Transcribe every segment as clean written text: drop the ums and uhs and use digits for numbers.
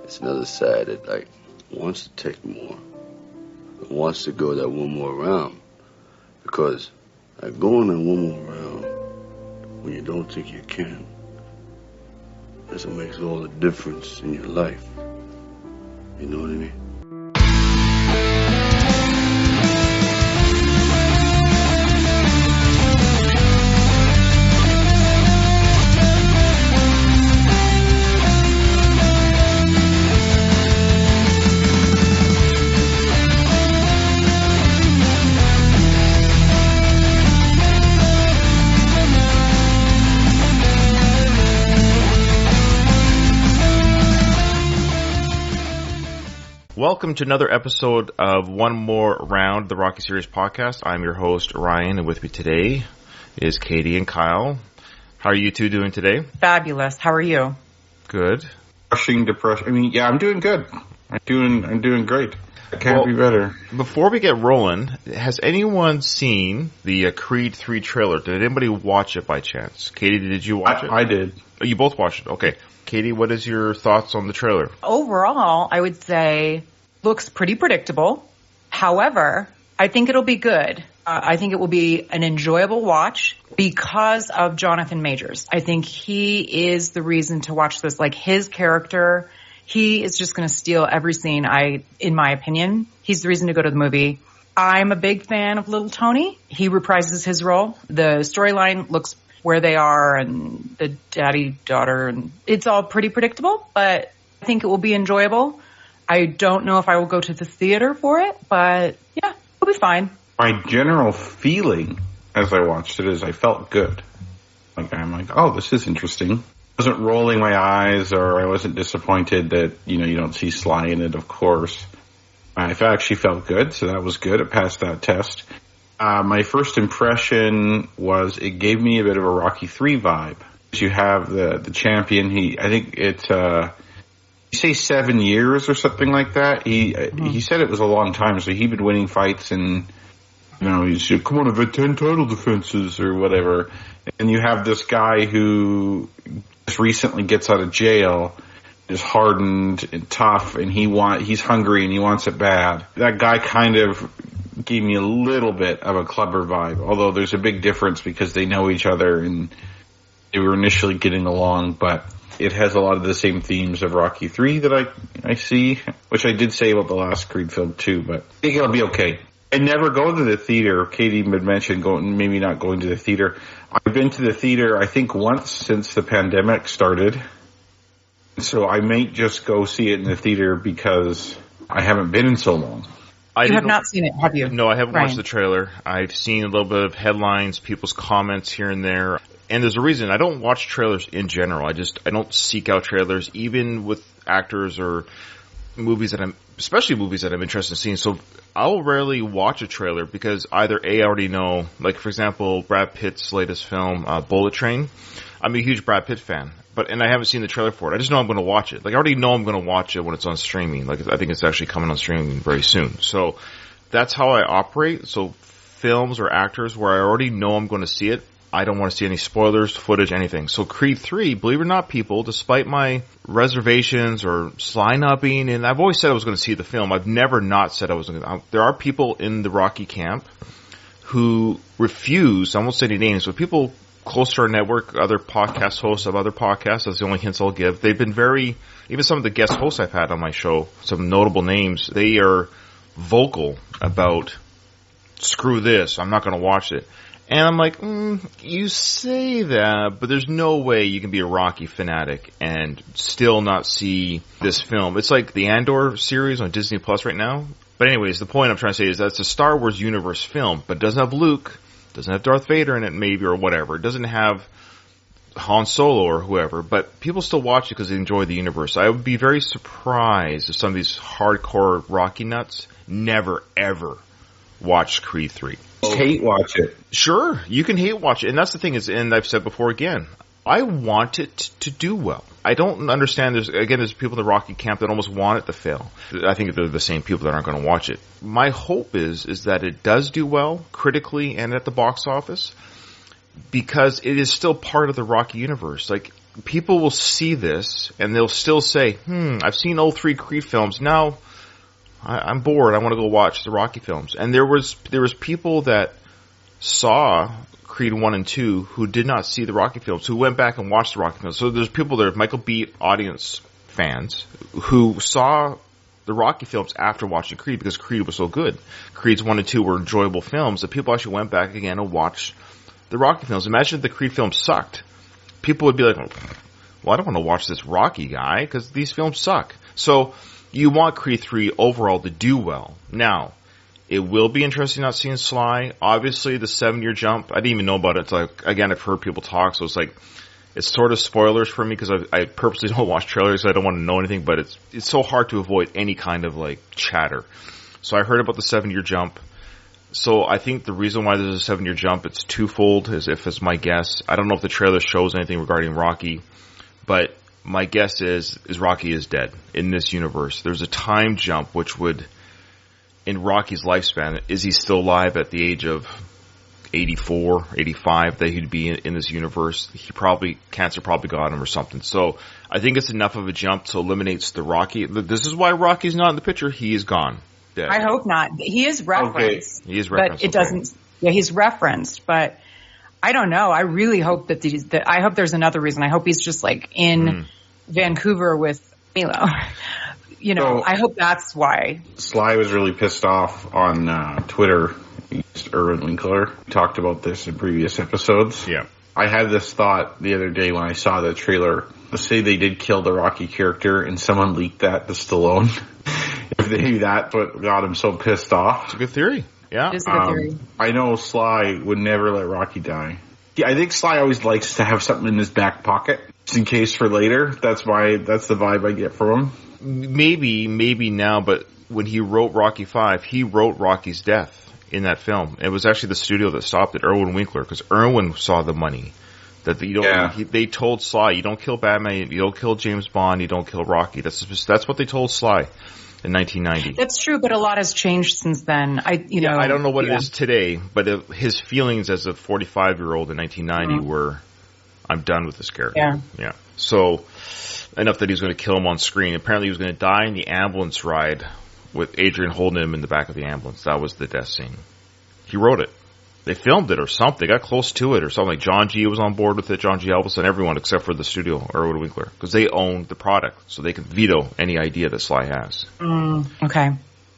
it's another side that, like, wants to take more. Wants to go that one more round. Because, like, going that one more round when you don't think you can, that's what makes all the difference in your life. You know what I mean? Welcome to another episode of One More Round, the Rocky Series podcast. I'm your host, Ryan, and with me today is Katie and Kyle. How are you two doing today? Fabulous. How are you? Good. Depression. I mean, yeah, I'm doing good. I'm doing great. I can't be better. Before we get rolling, has anyone seen the Creed 3 trailer? Did anybody watch it by chance? Katie, did you watch it? I did. Oh, you both watched it. Okay. Katie, what is your thoughts on the trailer? Overall, I would say looks pretty predictable. However, I think it'll be good. I think it will be an enjoyable watch because of Jonathan Majors. I think he is the reason to watch this. Like, his character, he is just going to steal every scene. In my opinion, he's the reason to go to the movie. I'm a big fan of Little Tony. He reprises his role. The storyline looks where they are and the daddy-daughter, and it's all pretty predictable, but I think it will be enjoyable. I don't know if I will go to the theater for it, but yeah, it'll be fine. My general feeling as I watched it is I felt good. I'm like, oh, this is interesting. I wasn't rolling my eyes, or I wasn't disappointed that, you don't see Sly in it, of course. I actually felt good, so that was good. It passed that test. My first impression was it gave me a bit of a Rocky 3 vibe. You have the champion. I think it's you say 7 years or something like that. He said it was a long time, so he'd been winning fights, and he said, "Come on, I've had 10 title defenses or whatever." And you have this guy who just recently gets out of jail, is hardened and tough, and he's hungry and he wants it bad. That guy kind of gave me a little bit of a Clubber vibe, although there's a big difference because they know each other and they were initially getting along, but it has a lot of the same themes of Rocky 3 that I see, which I did say about the last Creed film too, but I think it'll be okay. I never go to the theater. Katie had mentioned maybe not going to the theater. I've been to the theater, I think, once since the pandemic started, so I might just go see it in the theater because I haven't been in so long. You have not seen it, have you? No, I haven't watched the trailer. I've seen a little bit of headlines, people's comments here and there. And there's a reason. I don't watch trailers in general. I don't seek out trailers, even with actors or especially movies that I'm interested in seeing. So I'll rarely watch a trailer because either I already know, like, for example, Brad Pitt's latest film, Bullet Train. I'm a huge Brad Pitt fan. And I haven't seen the trailer for it. I just know I'm going to watch it. Like, I already know I'm going to watch it when it's on streaming. Like, I think it's actually coming on streaming very soon. So that's how I operate. So films or actors where I already know I'm going to see it, I don't want to see any spoilers, footage, anything. So Creed 3, believe it or not, people, despite my reservations or Sly not being in, I've always said I was going to see the film. I've never not said I was going to. There are people in the Rocky camp who refuse, I won't say any names, but people close to our network, other podcast hosts of other podcasts, that's the only hints I'll give. They've been even some of the guest hosts I've had on my show, some notable names, they are vocal about, screw this, I'm not going to watch it. And I'm like, you say that, but there's no way you can be a Rocky fanatic and still not see this film. It's like the Andor series on Disney Plus right now. But anyways, the point I'm trying to say is that it's a Star Wars universe film, but it doesn't have Luke, doesn't have Darth Vader in it maybe or whatever. It doesn't have Han Solo or whoever, but people still watch it because they enjoy the universe. I would be very surprised if some of these hardcore Rocky nuts never, ever watched Creed 3. Hate watch it. Sure, you can hate watch it. And that's the thing is, and I've said before again, I want it to do well. I don't understand. There's people in the Rocky camp that almost want it to fail. I think they're the same people that aren't going to watch it. My hope is that it does do well critically and at the box office, because it is still part of the Rocky universe. Like, people will see this and they'll still say, I've seen all 3 Creed films. Now I'm bored. I want to go watch the Rocky films. And there was people that saw Creed 1 and 2 who did not see the Rocky films, who went back and watched the Rocky films. So there's people there, Michael Beat audience fans, who saw the Rocky films after watching Creed because Creed was so good. Creeds 1 and 2 were enjoyable films that people actually went back again and watched the Rocky films. Imagine if the Creed films sucked. People would be like, well, I don't want to watch this Rocky guy because these films suck. So you want Creed 3 overall to do well. Now, it will be interesting not seeing Sly. Obviously, the 7-year jump, I didn't even know about it. It's like, again, I've heard people talk, so it's like, it's sort of spoilers for me because I purposely don't watch trailers. So I don't want to know anything, but it's so hard to avoid any kind of like chatter. So I heard about the 7-year jump. So I think the reason why there's a 7-year jump, it's twofold, as if it's my guess. I don't know if the trailer shows anything regarding Rocky, but my guess is Rocky is dead in this universe. There's a time jump which would, in Rocky's lifespan, is he still alive at the age of 84, 85 that he'd be in this universe? Cancer probably got him or something. So I think it's enough of a jump to eliminate the Rocky. This is why Rocky's not in the picture. He is gone. Dead. I hope not. He is referenced. Okay. He is referenced. But it doesn't, yeah, he's referenced, but I don't know. I really hope that I hope there's another reason. I hope he's just like in Vancouver with Milo. I hope that's why. Sly was really pissed off on Twitter. Irwin Winkler talked about this in previous episodes. Yeah. I had this thought the other day when I saw the trailer. Let's say they did kill the Rocky character and someone leaked that to Stallone. If maybe that's what got him so pissed off. It's a good theory. Yeah. It is a good theory. I know Sly would never let Rocky die. Yeah, I think Sly always likes to have something in his back pocket just in case for later. That's the vibe I get from him. Maybe now, but when he wrote Rocky 5, he wrote Rocky's death in that film. It was actually the studio that stopped it, Irwin Winkler, because Irwin saw the money. That they told Sly, you don't kill Batman, you don't kill James Bond, you don't kill Rocky. That's what they told Sly in 1990. That's true, but a lot has changed since then. I don't know what it is today, but his feelings as a 45-year-old in 1990 were, I'm done with this character. Yeah. So enough that he was going to kill him on screen. Apparently, he was going to die in the ambulance ride with Adrian holding him in the back of the ambulance. That was the death scene. He wrote it. They filmed it or something. They got close to it or something. Like John G. was on board with it. John G. Elvis and everyone except for the studio, Irwin Winkler, because they own the product, so they can veto any idea that Sly has. Okay.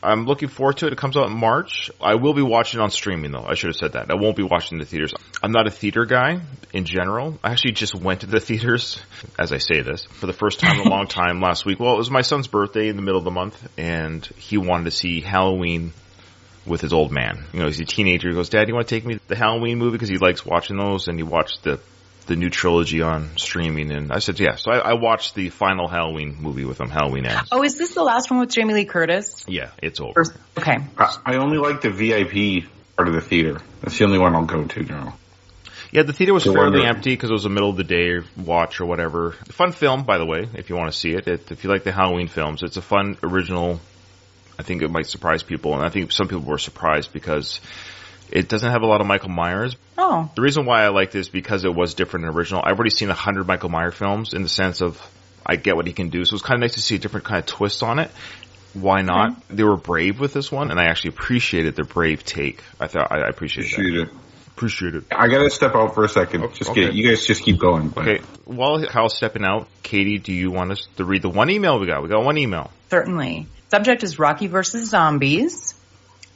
I'm looking forward to it. It comes out in March. I will be watching it on streaming, though. I should have said that. I won't be watching the theaters. I'm not a theater guy in general. I actually just went to the theaters, as I say this, for the first time in a long time last week. Well, it was my son's birthday in the middle of the month, and he wanted to see Halloween with his old man. He's a teenager. He goes, Dad, you want to take me to the Halloween movie? Because he likes watching those, and he watched the new trilogy on streaming. And I said, yeah. So I watched the final Halloween movie with him, Halloween Ends. Oh, is this the last one with Jamie Lee Curtis? Yeah, it's over. Okay. I only like the VIP part of the theater. That's the only one I'll go to now. Yeah, the theater was fairly empty because it was a middle of the day watch or whatever. Fun film, by the way, if you want to see it. If you like the Halloween films, it's a fun, original. I think it might surprise people, and I think some people were surprised because it doesn't have a lot of Michael Myers. Oh. The reason why I liked it is because it was different and original. I've already seen 100 Michael Myers films in the sense of I get what he can do, so it was kind of nice to see a different kind of twist on it. Why not? Okay. They were brave with this one, and I actually appreciated their brave take. I appreciated that. Appreciate it. I gotta step out for a second. You guys just keep going. But. Okay. While Kyle's stepping out, Katie, do you want us to read the one email we got? We got one email. Certainly. Subject is Rocky vs. Zombies.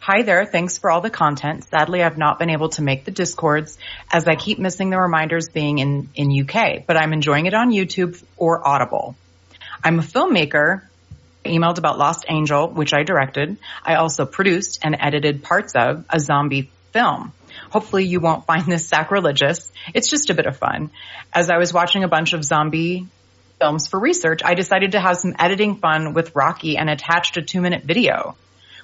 Hi there. Thanks for all the content. Sadly, I've not been able to make the Discords as I keep missing the reminders being in UK, but I'm enjoying it on YouTube or Audible. I'm a filmmaker. I emailed about Lost Angel, which I directed. I also produced and edited parts of a zombie film. Hopefully you won't find this sacrilegious. It's just a bit of fun. As I was watching a bunch of zombie films for research, I decided to have some editing fun with Rocky and attached a 2-minute video.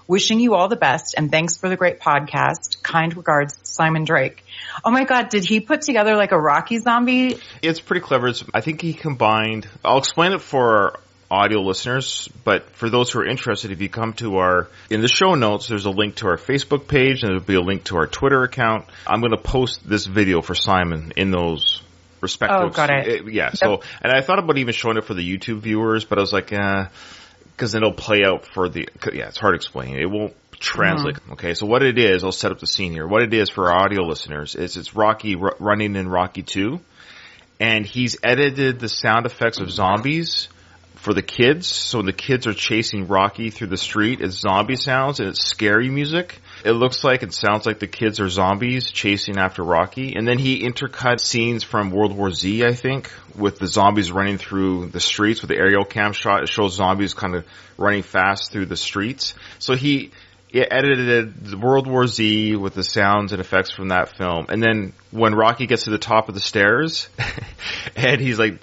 Wishing you all the best and thanks for the great podcast. Kind regards, Simon Drake. Oh my God, did he put together like a Rocky zombie? It's pretty clever. I think he combined, I'll explain it for audio listeners, but for those who are interested, if you come to in the show notes, there's a link to our Facebook page and there'll be a link to our Twitter account. I'm going to post this video for Simon in those respective. Oh, got it. Yeah. So, and I thought about even showing it for the YouTube viewers, but I was like, because then it'll play out for it's hard to explain. It won't translate. Okay. So what it is, I'll set up the scene here. What it is for our audio listeners is it's Rocky running in Rocky 2, and he's edited the sound effects of zombies for the kids. So when the kids are chasing Rocky through the street, it's zombie sounds and it's scary music. It looks like and sounds like the kids are zombies chasing after Rocky. And then he intercut scenes from World War Z, I think, with the zombies running through the streets with the aerial cam shot. It shows zombies kind of running fast through the streets. So he edited World War Z with the sounds and effects from that film. And then when Rocky gets to the top of the stairs and he's like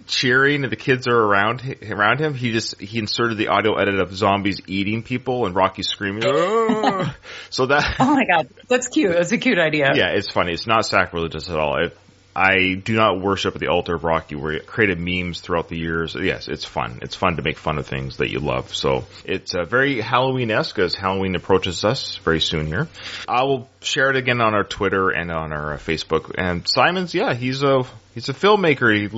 cheering and the kids are around him, he inserted the audio edit of zombies eating people and Rocky screaming. So that, oh my God, that's cute. That's a cute idea. Yeah, it's funny. It's not sacrilegious at all. I do not worship at the altar of Rocky, where it created memes throughout the years. Yes, it's fun. It's fun to make fun of things that you love. So it's very Halloween-esque as Halloween approaches us very soon here. I will share it again on our Twitter and on our Facebook. And Simon's, he's a filmmaker. He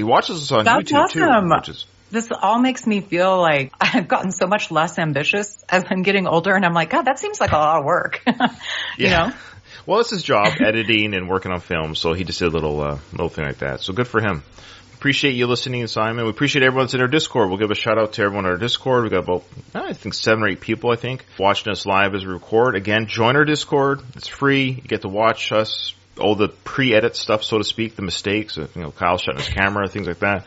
watches us on That's YouTube awesome. too. This all makes me feel like I've gotten so much less ambitious as I'm getting older, and I'm like, God, that seems like a lot of work. You know? Well, it's his job, editing and working on film, so he just did a little thing like that. So good for him. Appreciate you listening, Simon. We appreciate everyone that's in our Discord. We'll give a shout out to everyone in our Discord. We've got about, I think, 7 or 8 people, watching us live as we record. Again, join our Discord. It's free. You get to watch us, all the pre-edit stuff, so to speak, the mistakes, Kyle shutting his camera, things like that.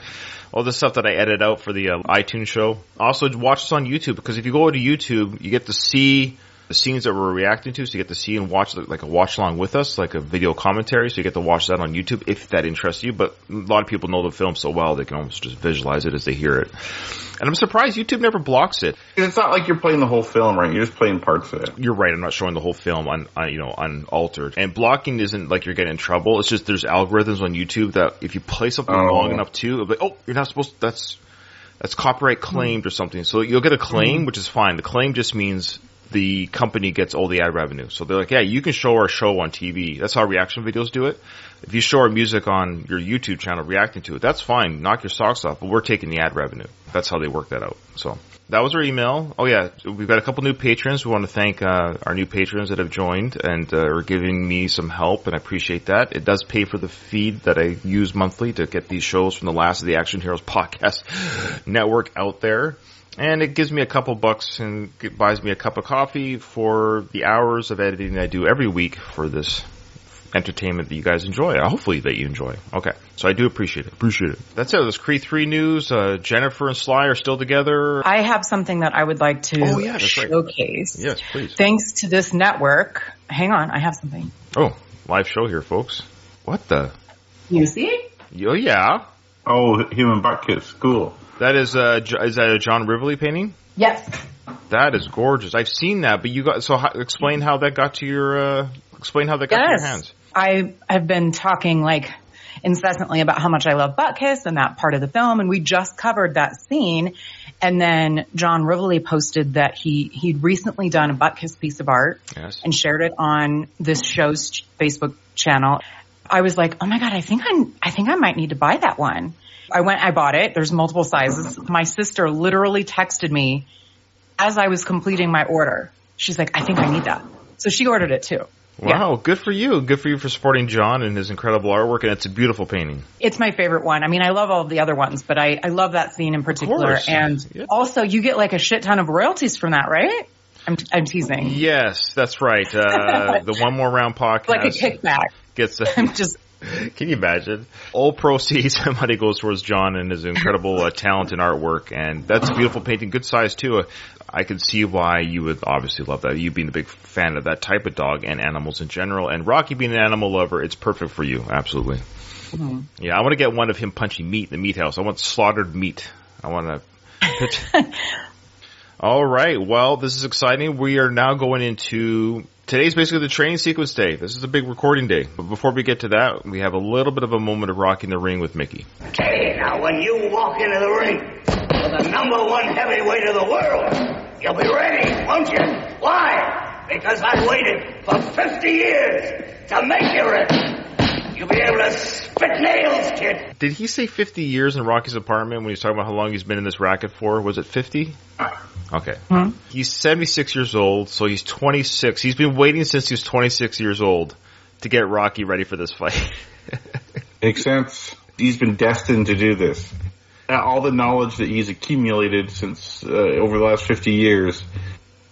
All the stuff that I edit out for the iTunes show. Also, watch us on YouTube, because if you go to YouTube, you get to see the scenes that we're reacting to, so you get to see and watch like a watch along with us, like a video commentary, so you get to watch that on YouTube if that interests you. But a lot of people know the film so well they can almost just visualize it as they hear it. And I'm surprised YouTube never blocks it. It's not like you're playing the whole film, right? You're just playing parts of it. You're right. I'm not showing the whole film unaltered. And blocking isn't like you're getting in trouble. It's just there's algorithms on YouTube that if you play something long enough too, it'll be like, you're not supposed to, that's copyright claimed or something. So you'll get a claim, which is fine. The claim just means the company gets all the ad revenue. So they're like, yeah, you can show our show on TV. That's how reaction videos do it. If you show our music on your YouTube channel reacting to it, that's fine. Knock your socks off, but we're taking the ad revenue. That's how they work that out. So that was our email. Oh yeah, we've got a couple new patrons. We want to thank our new patrons that have joined and are giving me some help, and I appreciate that. It does pay for the feed that I use monthly to get these shows from the Last of the Action Heroes podcast network out there. And it gives me a couple bucks and buys me a cup of coffee for the hours of editing I do every week for this entertainment that you guys enjoy. Hopefully that you enjoy. Okay. So I do appreciate it. That's it. There's Creed 3 news. Jennifer and Sly are still together. I have something that I would like to showcase. Right. Yes, please. Thanks to this network. Hang on. I have something. Oh, live show here, folks. What the? You see? Oh, yeah. Oh, Human Butt Kiss. Cool. That is that a John Rivoli painting? Yes. That is gorgeous. I've seen that, but explain how that got to your, to your hands. I have been talking incessantly about how much I love Butt Kiss and that part of the film, and we just covered that scene. And then John Rivoli posted that he'd recently done a Butt Kiss piece of art and shared it on this show's Facebook channel. I was like, oh my God, I think I might need to buy that one. I bought it. There's multiple sizes. My sister literally texted me as I was completing my order. She's like, I think I need that. So she ordered it too. Wow. Yeah. Good for you. Good for you for supporting John and his incredible artwork. And it's a beautiful painting. It's my favorite one. I mean, I love all of the other ones, but I love that scene in particular. And also you get a shit ton of royalties from that, right? I'm teasing. Yes, that's right. The One More Round podcast. Like a kickback. I'm just... Can you imagine? All proceeds and money goes towards John and his incredible talent and artwork, and that's a beautiful painting, good size too. I could see why you would obviously love that. You being a big fan of that type of dog and animals in general, and Rocky being an animal lover, it's perfect for you, absolutely. Mm-hmm. Yeah, I want to get one of him punching meat in the meat house. I want slaughtered meat. I want to... All right, well, this is exciting. We are now going into... Today's basically the training sequence day. This is a big recording day. But before we get to that, we have a little bit of a moment of rocking the ring with Mickey. Okay, now when you walk into the ring with the #1 heavyweight of the world, you'll be ready, won't you? Why? Because I waited for 50 years to make you ready. You'll be able to spit nails, kid. Did he say 50 years in Rocky's apartment when he was talking about how long he's been in this racket for? Was it 50? Okay. Hmm? He's 76 years old, so he's 26. He's been waiting since he was 26 years old to get Rocky ready for this fight. Makes sense. He's been destined to do this. All the knowledge that he's accumulated since over the last 50 years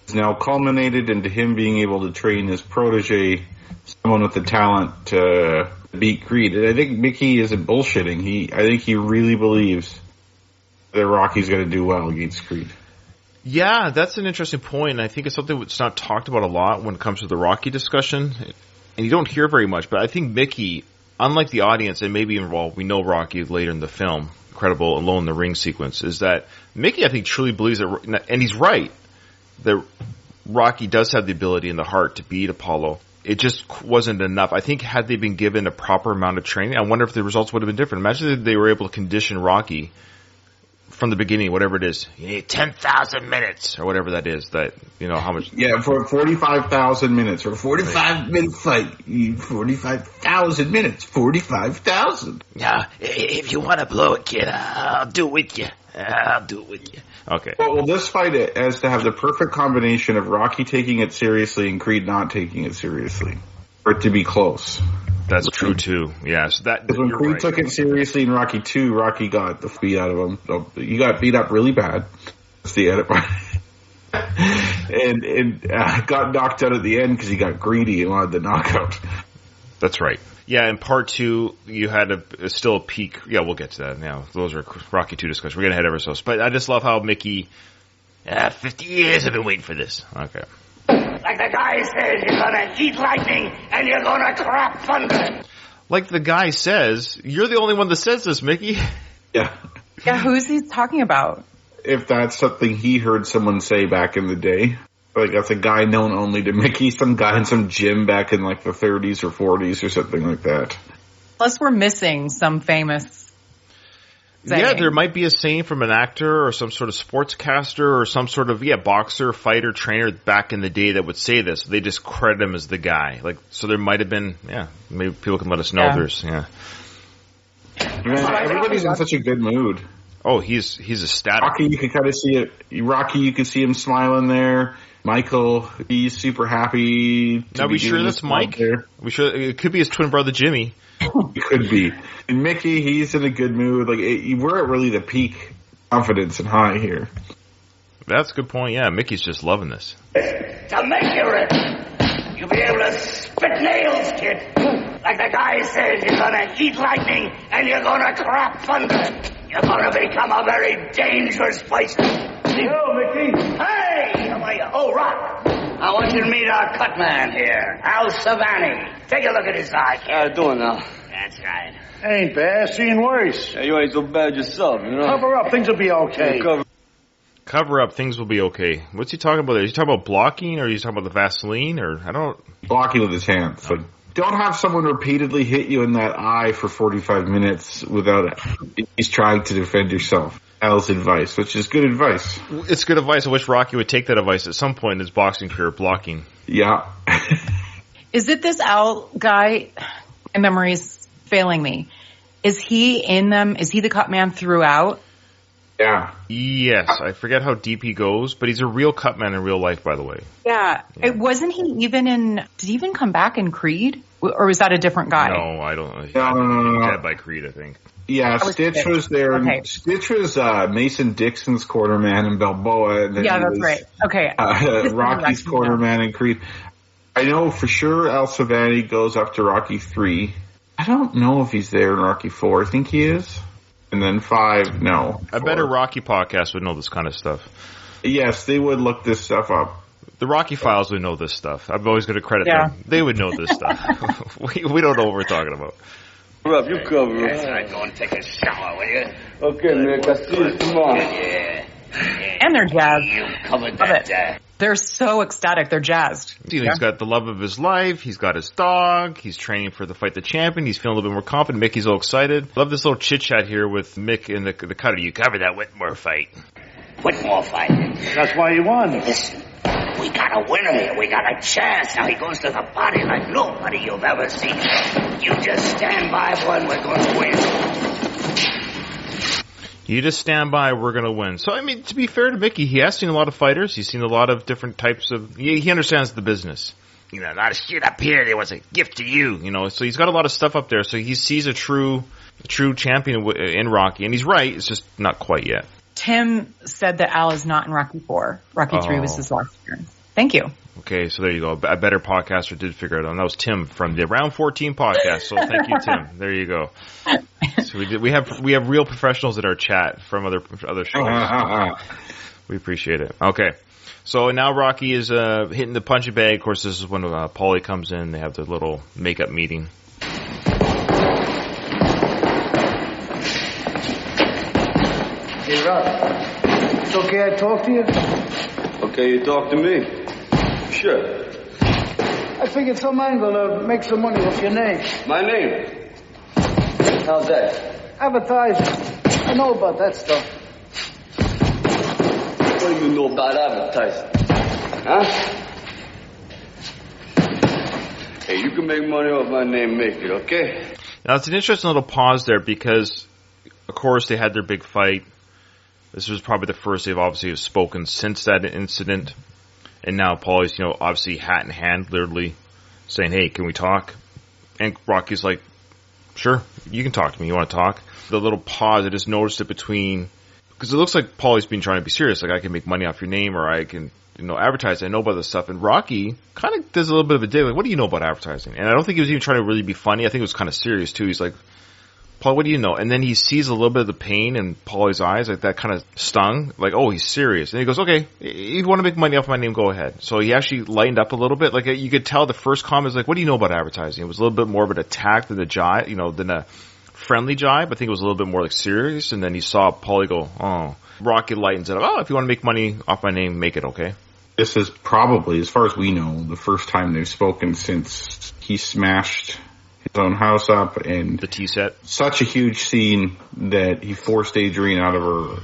is now culminated into him being able to train his protege, someone with the talent to beat Creed. And I think Mickey isn't bullshitting. I think he really believes that Rocky's going to do well against Creed. Yeah, that's an interesting point, and I think it's something that's not talked about a lot when it comes to the Rocky discussion, and you don't hear very much, but I think Mickey, unlike the audience, and maybe involved, we know Rocky later in the film, incredible Alone in the Ring sequence, is that Mickey, I think, truly believes that, and he's right, that Rocky does have the ability and the heart to beat Apollo. It just wasn't enough. I think had they been given a proper amount of training, I wonder if the results would have been different. Imagine if they were able to condition Rocky from the beginning, whatever it is. You need 10,000 minutes, or whatever that is, that, you know, how much. Yeah, for 45,000 minutes, or a 45-minute fight, you need 45,000 minutes, 45,000. Yeah, if you want to blow it, kid, I'll do it with you. I'll do it with you. Okay. Well, this fight has to have the perfect combination of Rocky taking it seriously and Creed not taking it seriously, for it to be close. That's true too. Yeah, so that when Creed took it seriously in Rocky 2, Rocky got the beat out of him. So he got beat up really bad. That's the edit part. and got knocked out at the end because he got greedy and wanted the knockout. That's right. Yeah, in part 2, you had still a peak. Yeah, we'll get to that now. Those are Rocky 2 discussions. We're going to head over ourselves. But I just love how Mickey, 50 years I've been waiting for this. Okay. Like the guy says, you're gonna eat lightning and you're gonna crap thunder. Like the guy says, you're the only one that says this, Mickey. Yeah. Yeah, who's he talking about? If that's something he heard someone say back in the day. Like, that's a guy known only to Mickey. Some guy in some gym back in, like, the 30s or 40s or something like that. Unless we're missing some famous saying. Yeah, there might be a saying from an actor or some sort of sportscaster or some sort of, boxer, fighter, trainer back in the day that would say this. They just credit him as the guy. Like, so there might have been, maybe people can let us know if there's, Man, everybody's in such a good mood. Oh, he's ecstatic. Rocky, you can kind of see it. Rocky, you can see him smiling there. Michael, he's super happy. Now, we sure that's Mike? We sure it could be his twin brother Jimmy. It could be. And Mickey, he's in a good mood. Like, we're at really the peak confidence and high here. That's a good point. Yeah, Mickey's just loving this. To make you rich, you'll be able to spit nails, kid. Like the guy says, you're gonna eat lightning and you're gonna crap thunder. You're gonna become a very dangerous place. Yo, Mickey. Hey, how are you? Oh, Rock. I want you to meet our cut man here, Al Savani. Take a look at his eye. How you doing now? That's right. Ain't bad. Seen worse. Yeah, you ain't so bad yourself, you know. Cover up. Things will be okay. Cover up. Things will be okay. What's he talking about there? Is he talking about blocking, or is he talking about the Vaseline, or I don't... Blocking with his hands. Like, don't have someone repeatedly hit you in that eye for 45 minutes without he's trying to defend yourself. Al's advice, which is good advice. It's good advice. I wish Rocky would take that advice at some point in his boxing career, blocking. Yeah. Is it this Al guy? My memory's failing me. Is he in them? Is he the cut man throughout? Yeah. Yes. I forget how deep he goes, but he's a real cut man in real life, by the way. Yeah. Wasn't he even in... Did he even come back in Creed? Or was that a different guy? No, I don't know. No. Dead by Creed, I think. Yeah, Stitch was there. Okay. Stitch was Mason Dixon's quarterman in Balboa. And then that's right. Okay. Rocky's quarterman in Creed. I know for sure Al Savani goes up to Rocky 3. I don't know if he's there in Rocky 4. I think he is. And then 5, no. I bet a Rocky podcast would know this kind of stuff. Yes, they would look this stuff up. The Rocky Files would know this stuff. I'm always going to credit them. They would know this stuff. we don't know what we're talking about. Cover up, you cover up. That's right, go and take a shower, will you? Okay, Mick, I'll see you tomorrow. Yeah. And they're jazzed. You covered that. They're so ecstatic. They're jazzed. He's got the love of his life. He's got his dog. He's training for the Fight the Champion. He's feeling a little bit more confident. Mickey's all excited. Love this little chit-chat here with Mick and the cutter. You covered that Whitmore fight. Whitmore fight. That's why you won. Listen, we We got a winner here. We got a chance. Now he goes to the body like nobody you've ever seen. You just stand by, boy, and we're going to win. You just stand by, we're going to win. So, I mean, to be fair to Mickey, he has seen a lot of fighters. He's seen a lot of different types of... He understands the business. You know, a lot of shit up here. There was a gift to you. You know, so he's got a lot of stuff up there. So he sees a true champion in Rocky. And he's right. It's just not quite yet. Tim said that Al is not in Rocky 4. Rocky 3 was his last appearance. Thank you. Okay, so there you go. A better podcaster did figure it out. And that was Tim from the Round 14 podcast. So thank you, Tim. There you go. So we have real professionals at our chat from other shows. We appreciate it. Okay. So now Rocky is hitting the punching bag. Of course, this is when Paulie comes in. They have their little makeup meeting. Hey, Rock. It's okay I talk to you? Okay, you talk to me? Sure. I figured some angle to make some money off your name. My name? How's that? Advertising. I know about that stuff. What do you know about advertising? Huh? Hey, you can make money off my name, make it, okay? Now, it's an interesting little pause there because, of course, they had their big fight. This was probably the first they've obviously have spoken since that incident. And now Paulie's, obviously hat in hand, literally saying, hey, can we talk? And Rocky's like, sure, you can talk to me. You want to talk? The little pause, I just noticed it between, because it looks like Paulie's been trying to be serious. Like, I can make money off your name or I can, advertise. I know about this stuff. And Rocky kind of does a little bit of a dig. Like, what do you know about advertising? And I don't think he was even trying to really be funny. I think it was kind of serious, too. He's like, Paul, what do you know? And then he sees a little bit of the pain in Paulie's eyes, like that kind of stung. Like, oh, he's serious. And he goes, okay, if you want to make money off my name, go ahead. So he actually lightened up a little bit. Like, you could tell the first comment was like, what do you know about advertising? It was a little bit more of an attack than a jibe, than a friendly jibe. I think it was a little bit more like serious. And then he saw Paulie go, oh. Rocky lightens it up. Oh, if you want to make money off my name, make it, okay? This is probably, as far as we know, the first time they've spoken since he smashed his own house up and the tea set. Such a huge scene that he forced Adrienne out of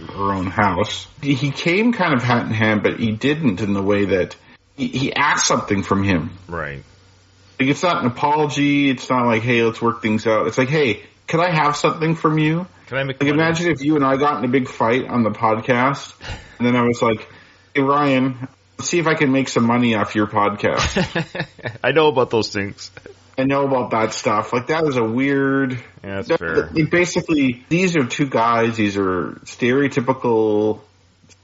her own house. He came kind of hat in hand, but he didn't in the way that he asked something from him. Right. Like, it's not an apology. It's not like, hey, let's work things out. It's like, hey, can I have something from you? Can I make money? Imagine if you and I got in a big fight on the podcast, and then I was like, hey, Ryan, let's see if I can make some money off your podcast. I know about those things. I know about that stuff. Like, that is a weird... Yeah, that's fair. Basically, these are two guys. These are stereotypical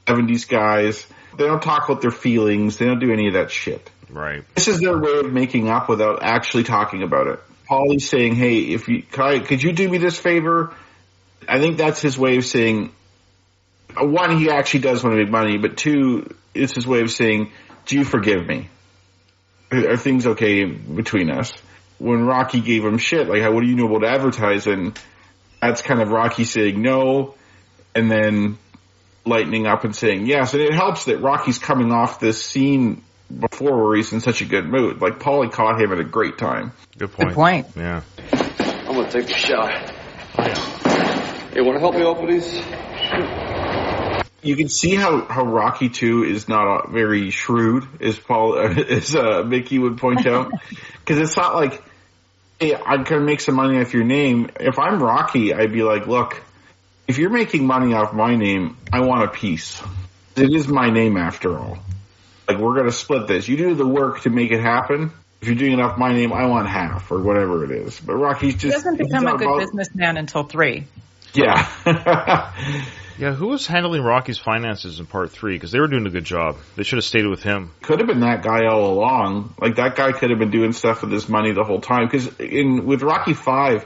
70s guys. They don't talk about their feelings. They don't do any of that shit. Right. This is their way of making up without actually talking about it. Paulie's saying, hey, could you do me this favor? I think that's his way of saying, one, he actually does want to make money, but two, it's his way of saying, do you forgive me? Are things okay between us? When Rocky gave him shit, like, what do you know about advertising? That's kind of Rocky saying no, and then lightening up and saying yes. And it helps that Rocky's coming off this scene before where he's in such a good mood. Like, Paulie caught him at a great time. Good point. Good point. Yeah. I'm gonna take a shower. Oh, yeah. You wanna help me open these? You can see how Rocky 2 is not very shrewd, as Mickey would point out. Because it's not like, hey, I'm going to make some money off your name. If I'm Rocky, I'd be like, look, if you're making money off my name, I want a piece. It is my name after all. Like, we're going to split this. You do the work to make it happen. If you're doing it off my name, I want half, or whatever it is. But Rocky's just... He doesn't become a good businessman until 3. Yeah. Yeah, who was handling Rocky's finances in part 3? Because they were doing a good job. They should have stayed with him. Could have been that guy all along. Like, that guy could have been doing stuff with his money the whole time. Because with Rocky 5,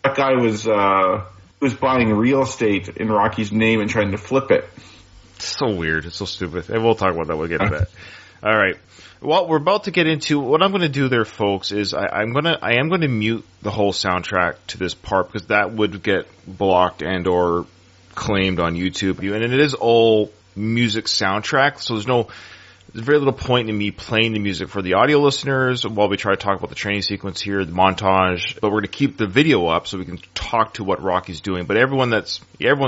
that guy was buying real estate in Rocky's name and trying to flip it. It's so weird. It's so stupid. And we'll talk about that. We'll get to that. All right. Well, we're about to get into what I'm going to do there, folks. Is I am going to mute the whole soundtrack to this part because that would get blocked and or claimed on YouTube. And it is all music soundtrack, so there's there's very little point in me playing the music for the audio listeners while we try to talk about the training sequence here, the montage. But we're going to keep the video up so we can talk to what Rocky's doing. But everyone's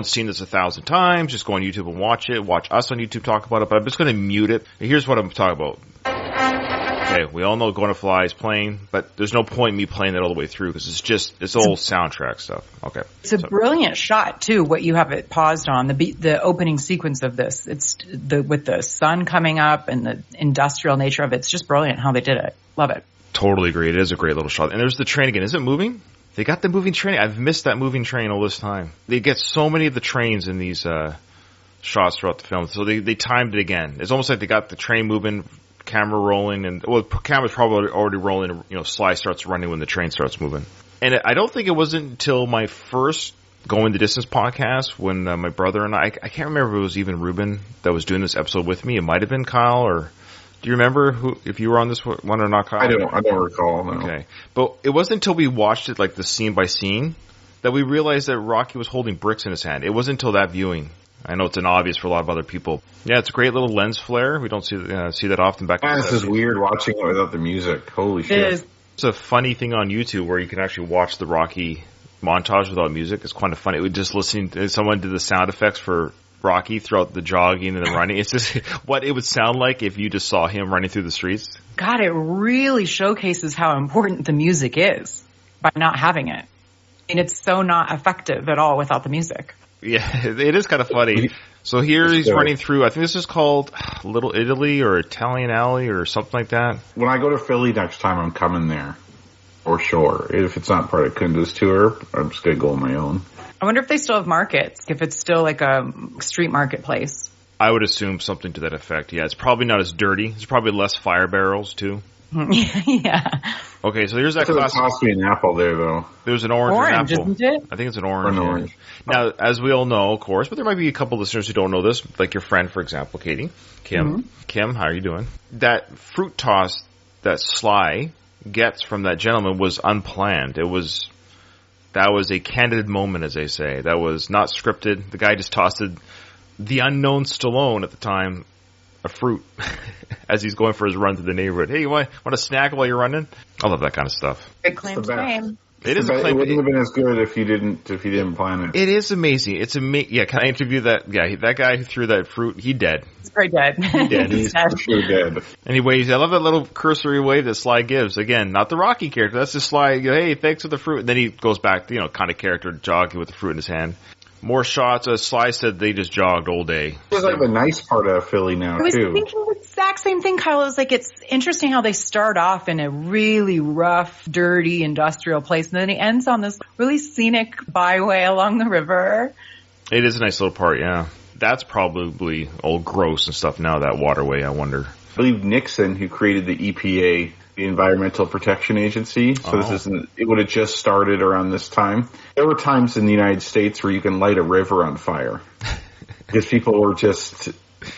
seen this 1,000 times. Just go on YouTube and watch it. Watch us on YouTube talk about it. But I'm just going to mute it. Here's what I'm talking about. Okay, we all know Gonna Fly is playing, but there's no point in me playing that all the way through because it's old soundtrack stuff. Okay. It's a brilliant shot too, what you have it paused on, the opening sequence of this. It's with the sun coming up and the industrial nature of it. It's just brilliant how they did it. Love it. Totally agree. It is a great little shot. And there's the train again. Is it moving? They got the moving train. I've missed that moving train all this time. They get so many of the trains in these shots throughout the film. So they timed it again. It's almost like they got the train moving, camera rolling, and the camera's probably already rolling. Sly starts running when the train starts moving. And I don't think it wasn't until my first Going the Distance podcast when my brother and I can't remember if it was even Ruben that was doing this episode with me. It might have been Kyle, or do you remember if you were on this one or not, Kyle? I don't recall. No. Okay, but it wasn't until we watched it like the scene by scene that we realized that Rocky was holding bricks in his hand. It wasn't until that viewing. I know it's an obvious for a lot of other people. Yeah, it's a great little lens flare. We don't see that often back in the 70s. This is weird watching it without the music. Holy shit. It's a funny thing on YouTube where you can actually watch the Rocky montage without music. It's kind of funny. It was just listening to someone did the sound effects for Rocky throughout the jogging and the running. It's just what it would sound like if you just saw him running through the streets. God, it really showcases how important the music is by not having it. And it's so not effective at all without the music. Yeah, it is kind of funny. So here he's running through, I think this is called Little Italy or Italian Alley or something like that. When I go to Philly next time, I'm coming there. For sure. If it's not part of Kunda's tour, I'm just going to go on my own. I wonder if they still have markets, if it's still like a street marketplace. I would assume something to that effect. Yeah, it's probably not as dirty. There's probably less fire barrels, too. Yeah. Okay, so here's that classic. It cost me an apple there, though. There's an orange and apple. Isn't it? I think it's an orange. An orange. Now, as we all know, of course, but there might be a couple listeners who don't know this, like your friend, for example, Katie. Kim. Mm-hmm. Kim, how are you doing? That fruit toss that Sly gets from that gentleman was unplanned. That was a candid moment, as they say. That was not scripted. The guy just tossed the unknown Stallone at the time a fruit as he's going for his run through the neighborhood. Hey, you want a snack while you're running? I love that kind of stuff. Good claim to fame. It is a claim. It wouldn't have been as good if you didn't plan it. It is amazing. It's amazing. Yeah, can I interview that? Yeah, that guy who threw that fruit, he dead. He's pretty dead. He dead. He's for sure dead. Anyways, I love that little cursory wave that Sly gives. Again, not the Rocky character. That's just Sly. Hey, thanks for the fruit. And then he goes back, kind of character jogging with the fruit in his hand. More shots. As Sly said, they just jogged all day. It's like the nice part of Philly now, I was too. thinking the exact same thing, Kyle. It was like, it's interesting how they start off in a really rough, dirty, industrial place, and then it ends on this really scenic byway along the river. It is a nice little part, yeah. That's probably all gross and stuff now, that waterway, I wonder. I believe Nixon, who created the EPA, the Environmental Protection Agency. So it would have just started around this time. There were times in the United States where you can light a river on fire because people were just,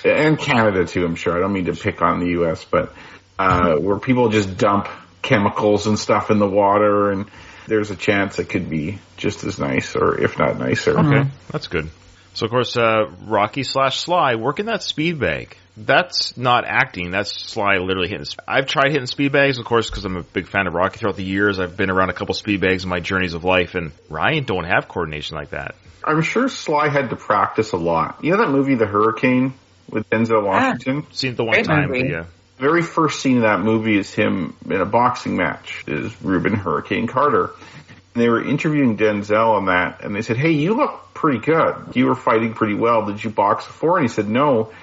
and Canada too, I'm sure. I don't mean to pick on the U.S., but where people just dump chemicals and stuff in the water, and there's a chance it could be just as nice, or if not nicer. Okay, that's good. So of course, Rocky/Sly working that speed bag. That's not acting. That's Sly literally hitting. I've tried hitting speed bags, of course, because I'm a big fan of Rocky. Throughout the years, I've been around a couple speed bags in my journeys of life, and Ryan don't have coordination like that. I'm sure Sly had to practice a lot. You know that movie, The Hurricane, with Denzel Washington? Seen it the one time, but yeah. The very first scene of that movie is him in a boxing match, is Reuben Hurricane Carter. And they were interviewing Denzel on that, and they said, hey, you look pretty good. You were fighting pretty well. Did you box before? And he said, no.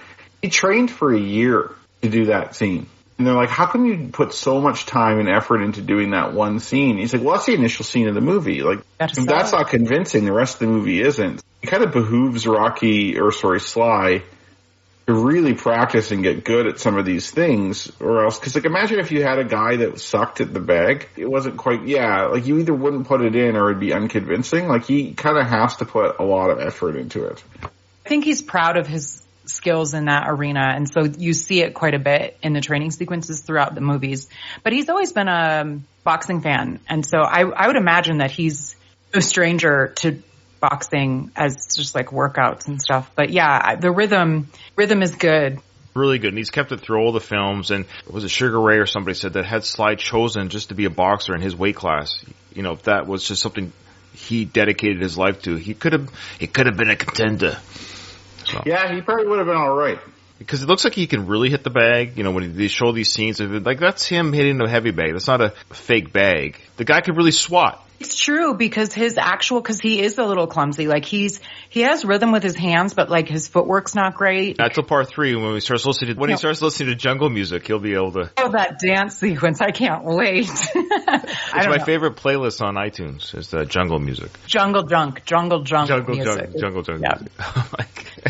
He trained for a year to do that scene. And they're like, how come you put so much time and effort into doing that one scene? He's like, well, that's the initial scene of the movie. Like, if that's not convincing, the rest of the movie isn't. It kind of behooves Sly to really practice and get good at some of these things, or else, because imagine if you had a guy that sucked at the bag. It wasn't quite, you either wouldn't put it in or it'd be unconvincing. Like, he kind of has to put a lot of effort into it. I think he's proud of his skills in that arena, and so you see it quite a bit in the training sequences throughout the movies. But he's always been a boxing fan, and so I would imagine that he's no stranger to boxing as just like workouts and stuff. But yeah, the rhythm is good. Really good. And he's kept it through all the films. And was it Sugar Ray or somebody said that had Sly chosen just to be a boxer in his weight class, you know, if that was just something he dedicated his life to, he could have been a contender. So. Yeah, he probably would have been all right. Because it looks like he can really hit the bag. You know, when they show these scenes, like that's him hitting a heavy bag. That's not a fake bag. The guy could really swat. It's true because because he is a little clumsy. Like he has rhythm with his hands, but like his footwork's not great. Not till part 3 when he starts listening to jungle music, he'll be able to. Oh, that dance sequence! I can't wait. It's my favorite playlist on iTunes. Is the jungle music. Jungle junk music. Jungle Yeah. music.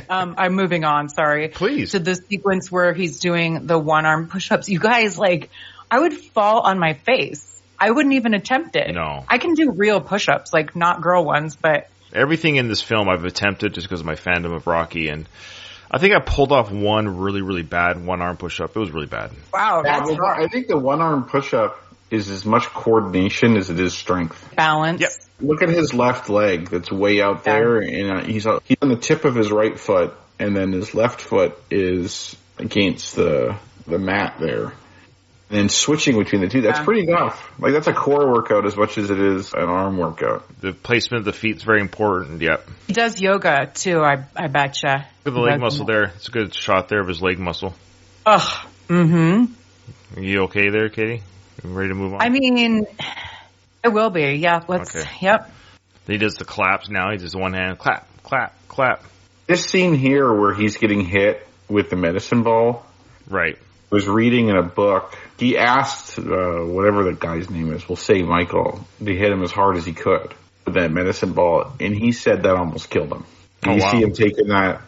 I'm moving on. Sorry. Please. To the sequence where he's doing the one-arm push-ups. You guys, like, I would fall on my face. I wouldn't even attempt it. No. I can do real push-ups, like not girl ones, but... Everything in this film I've attempted just because of my fandom of Rocky, and I think I pulled off one really, really bad one-arm push-up. It was really bad. Wow, that's hard. I think the one-arm push-up is as much coordination as it is strength. Balance. Yep. Look at his left leg that's way out there, and he's on the tip of his right foot, and then his left foot is against the mat there. And then switching between the two, that's pretty tough. Like, that's a core workout as much as it is an arm workout. The placement of the feet is very important, yep. He does yoga, too, I betcha. Look at the leg muscle there. It's a good shot there of his leg muscle. Ugh. Mm-hmm. Are you okay there, Katie? You ready to move on? I mean, it will be. Yeah, let's, okay. Yep. He does the claps now. He does one hand, clap, clap, clap. This scene here where he's getting hit with the medicine ball. Right. I was reading in a book. He asked, whatever the guy's name is, we'll say Michael, to hit him as hard as he could with that medicine ball. And he said that almost killed him. You see him taking that.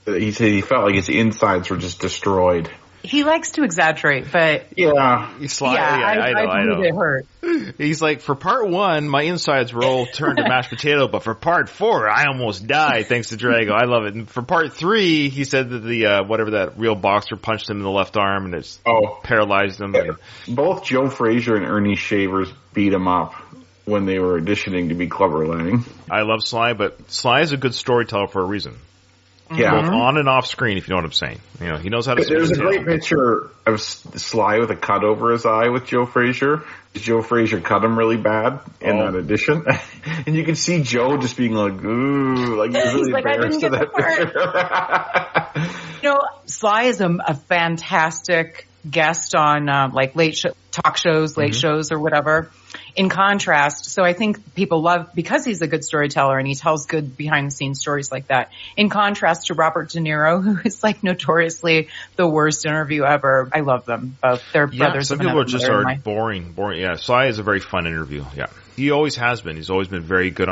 He said he felt like his insides were just destroyed. He likes to exaggerate, but... Yeah. I know. It hurt. He's like, for part 1, my insides were all turned to mashed potato, but for part 4, I almost died thanks to Drago. I love it. And for part 3, he said that the, whatever that real boxer punched him in the left arm and it's paralyzed him. Yeah. Both Joe Frazier and Ernie Shavers beat him up when they were auditioning to be Clubber Lang. I love Sly, but Sly is a good storyteller for a reason. Yeah. Both on and off screen, if you know what I'm saying. You know, he knows how to. There's a great picture of Sly with a cut over his eye with Joe Frazier. Joe Frazier cut him really bad in that audition. And you can see Joe just being like, ooh, like he's really embarrassed of that picture. You know, Sly is a fantastic guest on like talk shows, late shows or whatever. In contrast, so I think people love, because he's a good storyteller and he tells good behind the scenes stories like that. In contrast to Robert De Niro, who is like notoriously the worst interview ever. I love them both. They're brothers. Some people are boring. Yeah, Sly is a very fun interview. Yeah, he always has been. He's always been very good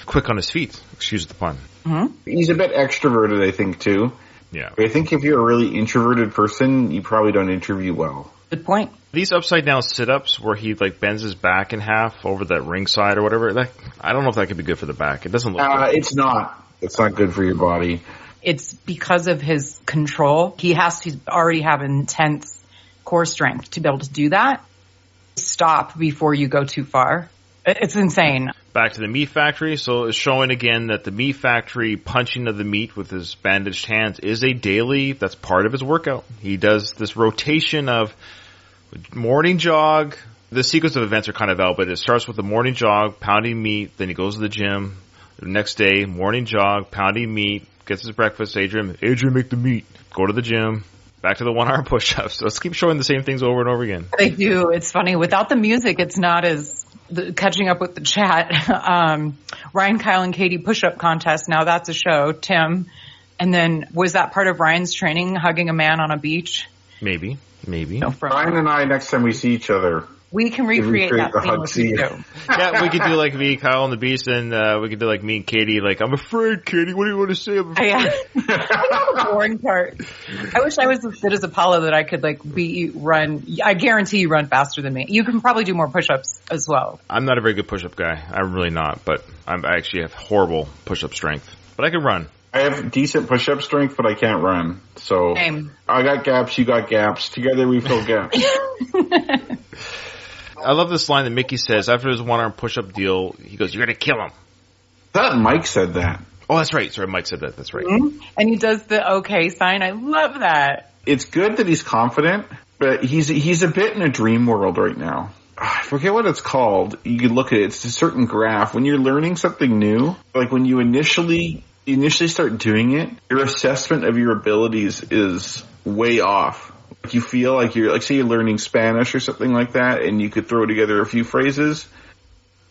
quick on his feet. Excuse the pun. Mm-hmm. He's a bit extroverted, I think, too. Yeah, but I think if you're a really introverted person, you probably don't interview well. Good point. These upside down sit-ups where he like bends his back in half over that ringside or whatever, I don't know if that could be good for the back. It doesn't look good. It's not. It's not good for your body. It's because of his control. He has to already have intense core strength to be able to do that. Stop before you go too far. It's insane. Back to the meat factory. So it's showing again that the meat factory punching of the meat with his bandaged hands is that's part of his workout. He does this rotation of morning jog. The sequence of events are kind of out, but it starts with the morning jog, pounding meat, then he goes to the gym. The next day, morning jog, pounding meat, gets his breakfast. Adrian, make the meat. Go to the gym. Back to the one-arm push-ups. So let's keep showing the same things over and over again. They do. It's funny. Without the music, it's not as... catching up with the chat. Ryan, Kyle, and Katie push-up contest. Now that's a show. Tim. And then was that part of Ryan's training, hugging a man on a beach? Maybe. No, Ryan and I, next time we see each other, we can recreate that the scene hug with scene. you. Yeah, we could do like me, Kyle, on the beach, and we could do like me and Katie. Like, I'm afraid, Katie. What do you want to say? I'm afraid. Yeah. I think that's the boring part. I wish I was as good as Apollo that I could run. I guarantee you run faster than me. You can probably do more push-ups as well. I'm not a very good push-up guy. I'm really not, but I actually have horrible push-up strength. But I can run. I have decent push-up strength, but I can't run. So Same. I got gaps, you got gaps. Together we fill gaps. I love this line that Mickey says after his one-arm push-up deal. He goes, "You're gonna kill him." I thought Mike said that. Oh, that's right. Sorry, Mike said that. That's right. Mm-hmm. And he does the okay sign. I love that. It's good that he's confident, but he's a bit in a dream world right now. I forget what it's called. You can look at it. It's a certain graph. When you're learning something new, like when you initially start doing it, your assessment of your abilities is way off. Like you feel like say you're learning Spanish or something like that, and you could throw together a few phrases.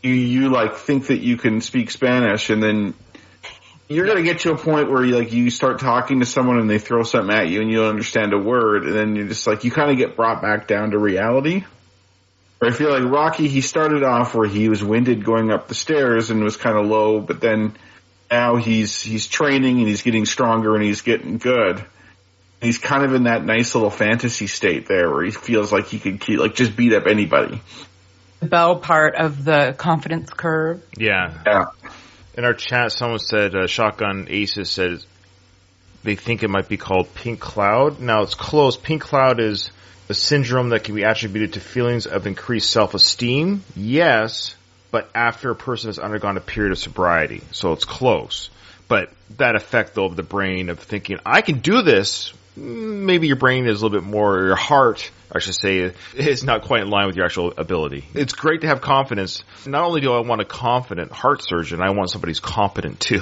You like think that you can speak Spanish, and then you're going to get to a point where you start talking to someone and they throw something at you and you don't understand a word, and then you're just like, you kind of get brought back down to reality. Or I feel like Rocky, he started off where he was winded going up the stairs and was kind of low, but then now he's training and he's getting stronger and he's getting good. He's kind of in that nice little fantasy state there where he feels like he could just beat up anybody. The Bell part of the confidence curve. Yeah. In our chat, someone said, Shotgun Aces said they think it might be called Pink Cloud. Now, it's close. Pink Cloud is a syndrome that can be attributed to feelings of increased self-esteem. Yes, but after a person has undergone a period of sobriety. So it's close. But that effect, though, of the brain of thinking, I can do this, maybe your brain is a little bit more, or your heart, I should say, is not quite in line with your actual ability. It's great to have confidence. Not only do I want a confident heart surgeon, I want somebody who's competent too.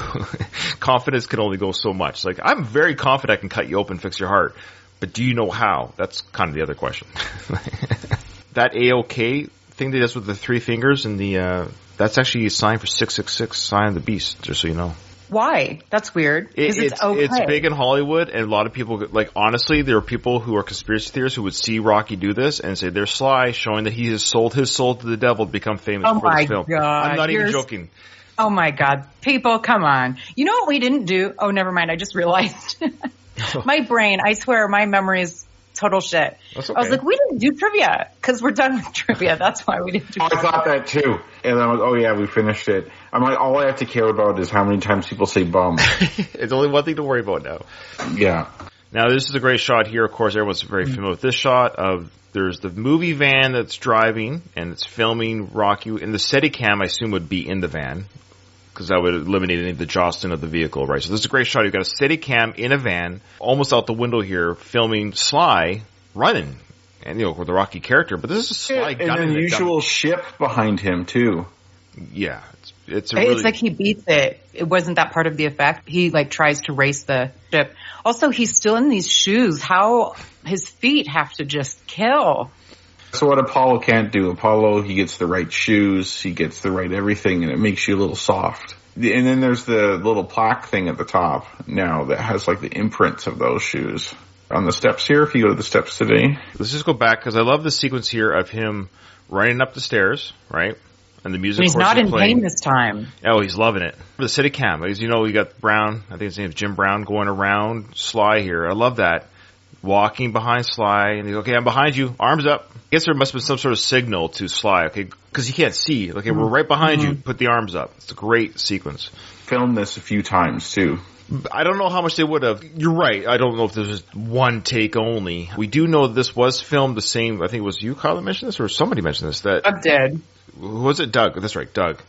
Confidence can only go so much. Like, I'm very confident I can cut you open, fix your heart. But do you know how? That's kind of the other question. That AOK thing they does with the 3 fingers and that's actually a sign for 666, sign of the beast, just so you know. Why? That's weird. It's okay. It's big in Hollywood, and a lot of people, like, honestly, there are people who are conspiracy theorists who would see Rocky do this and say they're Sly, showing that he has sold his soul to the devil to become famous for this film. God. I'm not even joking. Oh my God. People, come on. You know what we didn't do? Oh, never mind. I just realized. My brain, I swear, my memory is total shit. That's okay. I was like, we didn't do trivia because we're done with trivia. That's why we didn't do trivia. I thought that too. And I was, oh yeah, we finished it. I'm like, all I have to care about is how many times people say bum. It's only one thing to worry about now. Yeah. Now, this is a great shot here. Of course, everyone's very familiar with this shot of there's the movie van that's driving and it's filming Rocky. And the Steadicam, I assume, would be in the van because that would eliminate any of the jostling of the vehicle, right? So this is a great shot. You've got a Steadicam in a van, almost out the window here, filming Sly running. And, with the Rocky character. But this is Sly gunning. And an unusual ship behind him, too. Yeah. It's like he beats it. It wasn't that part of the effect. He tries to race the ship. Also, he's still in these shoes. How his feet have to just kill. So what Apollo can't do. Apollo, he gets the right shoes, he gets the right everything, and it makes you a little soft. And then there's the little plaque thing at the top now that has the imprints of those shoes on the steps here. If you go to the steps today, let's just go back because I love the sequence here of him running up the stairs, right? And the music. He's not in pain this time. Oh, he's loving it. The Steadicam, as you know, we got Brown. I think his name is Jim Brown, going around Sly here. I love that. Walking behind Sly, and he's okay, I'm behind you, arms up. I guess there must have been some sort of signal to Sly, okay, because he can't see. Okay, we're right behind you. Put the arms up. It's a great sequence. Filmed this a few times too. I don't know how much they would have. You're right. I don't know if this was one take only. We do know this was filmed the same. I think it was you, Kyle, that mentioned this, or somebody mentioned this. That Doug did. Who was it? Doug. That's right, Doug.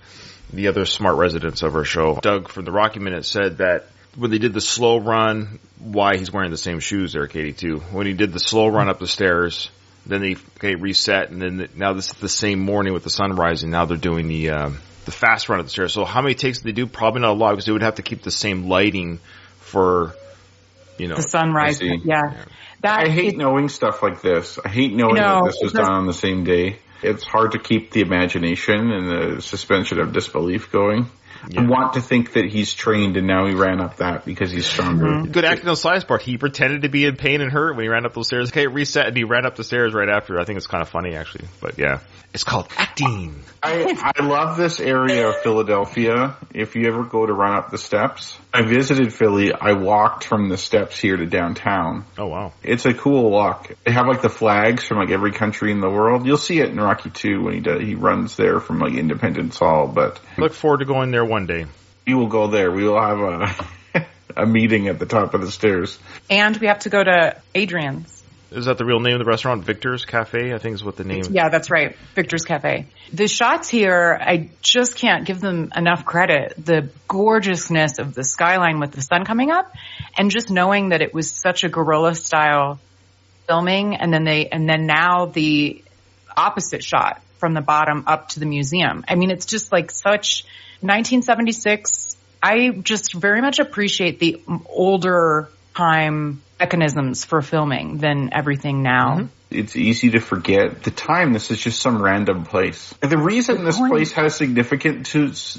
The other smart residents of our show. Doug from the Rocky Minute said that when they did the slow run, why he's wearing the same shoes there, Katie, too. When he did the slow run up the stairs, then they reset, and then now this is the same morning with the sun rising. Now they're doing the fast run up the stairs. So how many takes did they do? Probably not a lot because they would have to keep the same lighting for, the sunrise. Yeah. I hate knowing stuff like this. I hate knowing that this was done on the same day. It's hard to keep the imagination and the suspension of disbelief going. Yeah. I want to think that he's trained and now he ran up that because he's stronger. Mm-hmm. Good acting on Sly's part. He pretended to be in pain and hurt when he ran up those stairs. Okay, reset, and he ran up the stairs right after. I think it's kind of funny, actually. But yeah, it's called acting. I love this area of Philadelphia. If you ever go to run up the steps, I visited Philly. I walked from the steps here to downtown. Oh, wow. It's a cool walk. They have the flags from every country in the world. You'll see it in Rocky 2 when he runs there from Independence Hall. But look forward to going there one day. We will go there. We will have a meeting at the top of the stairs. And we have to go to Adrian's. Is that the real name of the restaurant? Victor's Cafe, I think is what the name. Yeah, that's right. Victor's Cafe. The shots here, I just can't give them enough credit. The gorgeousness of the skyline with the sun coming up, and just knowing that it was such a guerrilla style filming, and then now the opposite shot from the bottom up to the museum. I mean, it's just like such 1976. I just very much appreciate the older time mechanisms for filming than everything now. Mm-hmm. It's easy to forget the time. This is just some random place. And the reason this place has significance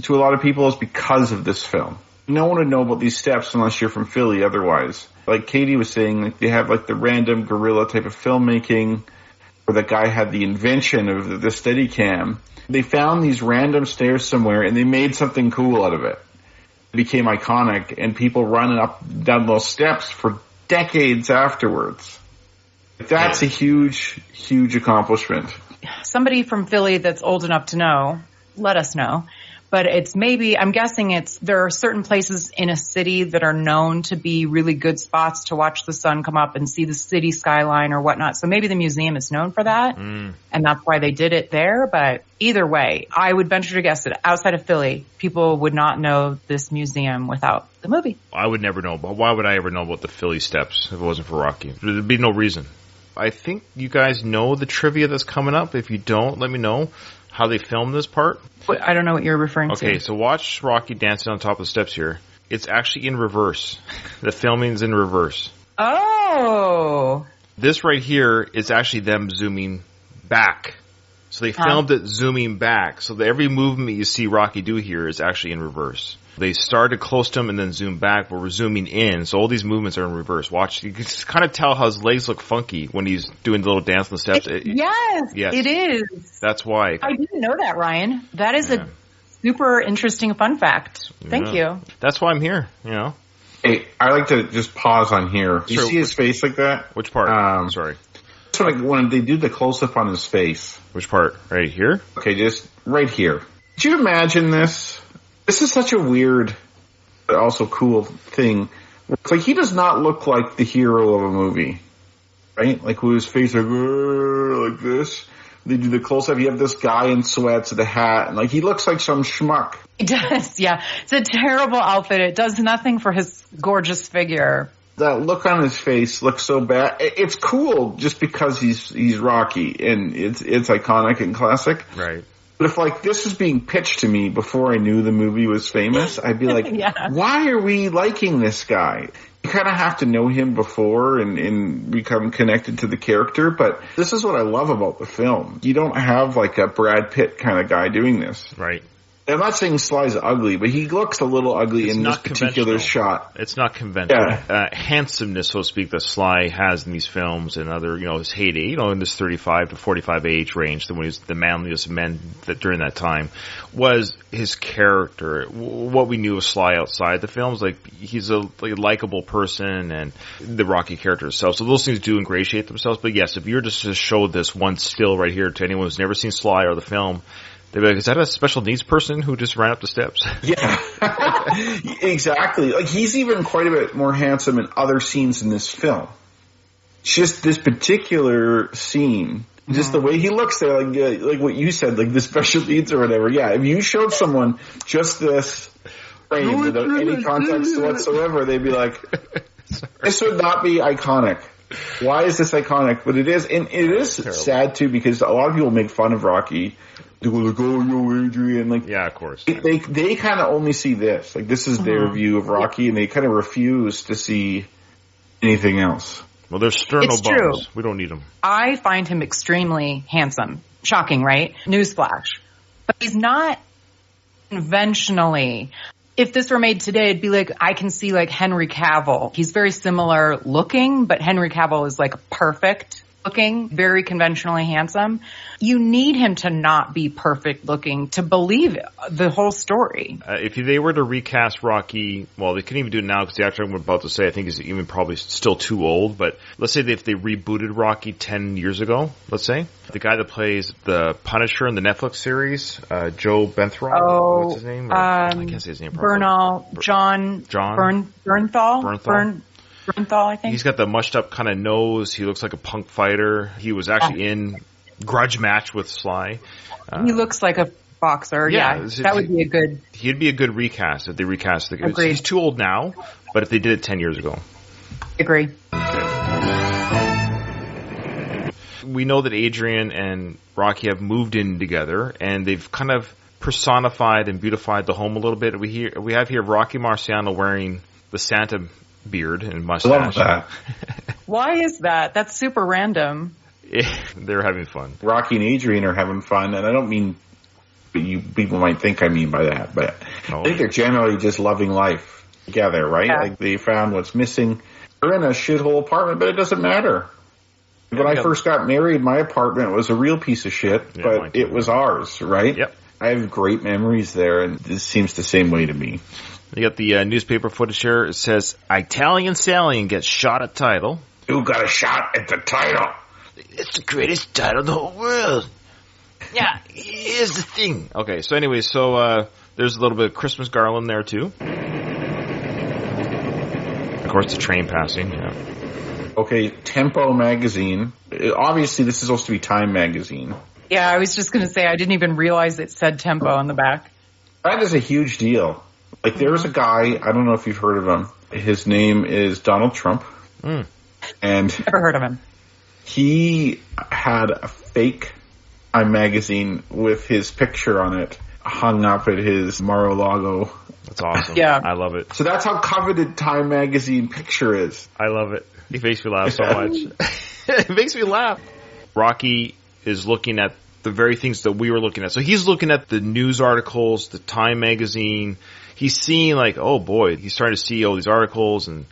to a lot of people is because of this film. No one would know about these steps unless you're from Philly otherwise. Like Katie was saying, like they have like the random guerrilla type of filmmaking where the guy had the invention of the Steadicam. They found these random stairs somewhere and they made something cool out of it. It became iconic, and people running up down those steps for decades afterwards. That's a huge, huge accomplishment. Somebody from Philly that's old enough to know, let us know. But it's maybe, I'm guessing there are certain places in a city that are known to be really good spots to watch the sun come up and see the city skyline or whatnot. So maybe the museum is known for that, and that's why they did it there. But either way, I would venture to guess that outside of Philly, people would not know this museum without the movie. I would never know, but why would I ever know about the Philly steps if it wasn't for Rocky? There'd be no reason. I think you guys know the trivia that's coming up. If you don't, let me know how they filmed this part. I don't know what you're referring to. Okay, so watch Rocky dancing on top of the steps here. It's actually in reverse. The filming's in reverse. Oh. This right here is actually them zooming back. So they filmed it zooming back. So that every movement you see Rocky do here is actually in reverse. They started close to him and then zoomed back, but we're zooming in. So all these movements are in reverse. Watch, you can just kind of tell how his legs look funky when he's doing the little dance on the steps. Yes, it is. That's why. I didn't know that, Ryan. That is a super interesting fun fact. Thank you. That's why I'm here, you know. Hey, I like to just pause on here. You see his face like that? Which part? Sorry. So like when they do the close-up on his face. Which part? Right here? Okay, just right here. Did you imagine this? This is such a weird, but also cool thing. It's like he does not look like the hero of a movie, right? Like with his face like this. They do the close-up. You have this guy in sweats with a hat, and like he looks like some schmuck. He does, yeah. It's a terrible outfit. It does nothing for his gorgeous figure. That look on his face looks so bad. It's cool just because he's Rocky and it's iconic and classic. Right. But if like this was being pitched to me before I knew the movie was famous, I'd be like, why are we liking this guy? You kind of have to know him before and become connected to the character. But this is what I love about the film. You don't have like a Brad Pitt kind of guy doing this. Right. I'm not saying Sly's ugly, but he looks a little ugly in this particular shot. It's not conventional. Handsomeness, so to speak, that Sly has in these films and other, his heyday, in this 35 to 45 age range, when he was the manliest men that during that time, was his character. What we knew of Sly outside the films, like he's a likable person and the Rocky character itself. So those things do ingratiate themselves. But yes, if you were just to show this one still right here to anyone who's never seen Sly or the film, they'd be like, is that a special needs person who just ran up the steps? Yeah, exactly. Like, he's even quite a bit more handsome in other scenes in this film. Just this particular scene, just the way he looks there, like what you said, like the special needs or whatever. Yeah, if you showed someone just this frame without any context whatsoever, they'd be like, this would not be iconic. Why is this iconic? But it is, and it is sad too, because a lot of people make fun of Rocky. They go like, oh, yo, Adrian. Like, yeah, of course. They kind of only see this. Like, this is their view of Rocky, and they kind of refuse to see anything else. Well, there's sterno bones. We don't need them. I find him extremely handsome. Shocking, right? Newsflash. But he's not conventionally. If this were made today, it'd be like, I can see like Henry Cavill. He's very similar looking, but Henry Cavill is like perfect looking, very conventionally handsome. You need him to not be perfect looking to believe the whole story. If they were to recast Rocky, well, they couldn't even do it now because the actor I'm about to say, I think is even probably still too old. But let's say if they rebooted Rocky 10 years ago, let's say, the guy that plays the Punisher in the Netflix series, Joe Bernthal, what's his name? I can't say his name properly. Bernthal. Bernthal, I think. He's got the mushed up kind of nose. He looks like a punk fighter. He was actually in Grudge Match with Sly. He looks like a boxer. Yeah, that would be a good. He'd be a good recast if they recast the. Agreed. He's too old now, but if they did it 10 years ago. Agree. We know that Adrian and Rocky have moved in together, and they've kind of personified and beautified the home a little bit. We have here Rocky Marciano wearing the Santa beard and mustache. I love that. Why is that? That's super random. They're having fun. Rocky and Adrian are having fun, and I don't mean people might think I mean by that, but I think they're generally just loving life together, right? Yeah. Like they found what's missing. They're in a shithole apartment, but it doesn't matter. When I first got married, my apartment was a real piece of shit, but it was ours, right? Yep. I have great memories there, and this seems the same way to me. You got the newspaper footage here. It says, Italian Stallion gets shot at title. Who got a shot at the title? It's the greatest title in the whole world. Yeah, here's the thing. Okay, so anyway, there's a little bit of Christmas garland there, too. Of course, the train passing, yeah. Okay, Tempo magazine. Obviously, this is supposed to be Time magazine. Yeah, I was just going to say, I didn't even realize it said Tempo on the back. That is a huge deal. Like, there's a guy, I don't know if you've heard of him. His name is Donald Trump. And never heard of him. He had a fake Time magazine with his picture on it hung up at his Mar-a-Lago. That's awesome. Yeah. I love it. So that's how coveted Time magazine picture is. I love it. It makes me laugh so much. It makes me laugh. Rocky is looking at the very things that we were looking at. So he's looking at the news articles, the Time magazine. He's seeing like, oh boy, he's starting to see all these articles and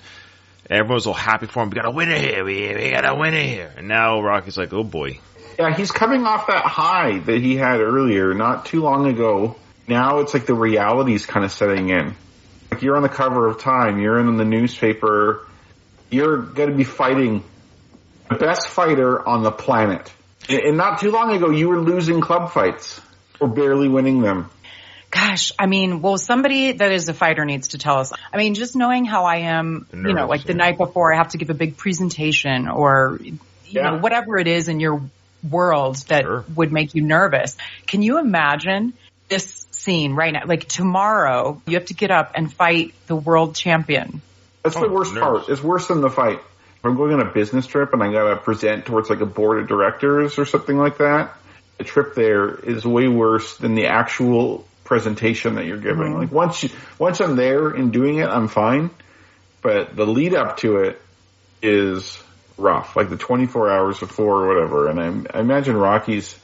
everyone's all happy for him. We got a winner here. We got a winner here. And now Rocky's like, oh boy. Yeah, he's coming off that high that he had earlier, not too long ago. Now it's like the reality's kind of setting in. Like you're on the cover of Time, you're in the newspaper, you're going to be fighting the best fighter on the planet. And not too long ago, you were losing club fights or barely winning them. Gosh, I mean, well, somebody that is a fighter needs to tell us. I mean, just knowing how I am, Nervous, like the night before I have to give a big presentation or, you know, whatever it is in your world that would make you nervous. Can you imagine this scene right now? Like tomorrow, you have to get up and fight the world champion. That's the worst part. It's worse than the fight. If I'm going on a business trip and I got to present towards like a board of directors or something like that, the trip there is way worse than the actual presentation that you're giving. Like once I'm there and doing it, I'm fine. But the lead up to it is rough, like the 24 hours before or whatever. And I imagine Rocky's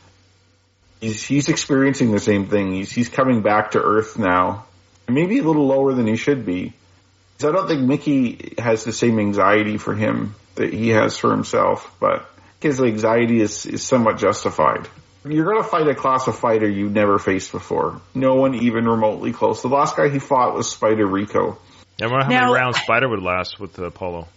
he's experiencing the same thing. He's coming back to earth now, maybe a little lower than he should be. I don't think Mickey has the same anxiety for him that he has for himself, but his anxiety is somewhat justified. You're going to fight a class of fighter you've never faced before. No one even remotely close. The last guy he fought was Spider Rico. I wonder how many rounds Spider would last with Apollo.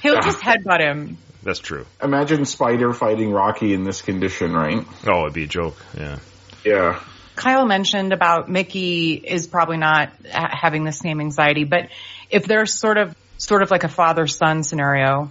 He'll just headbutt him. That's true. Imagine Spider fighting Rocky in this condition, right? Oh, it'd be a joke. Yeah. Yeah. Kyle mentioned about Mickey is probably not having the same anxiety, but if there's sort of like a father-son scenario,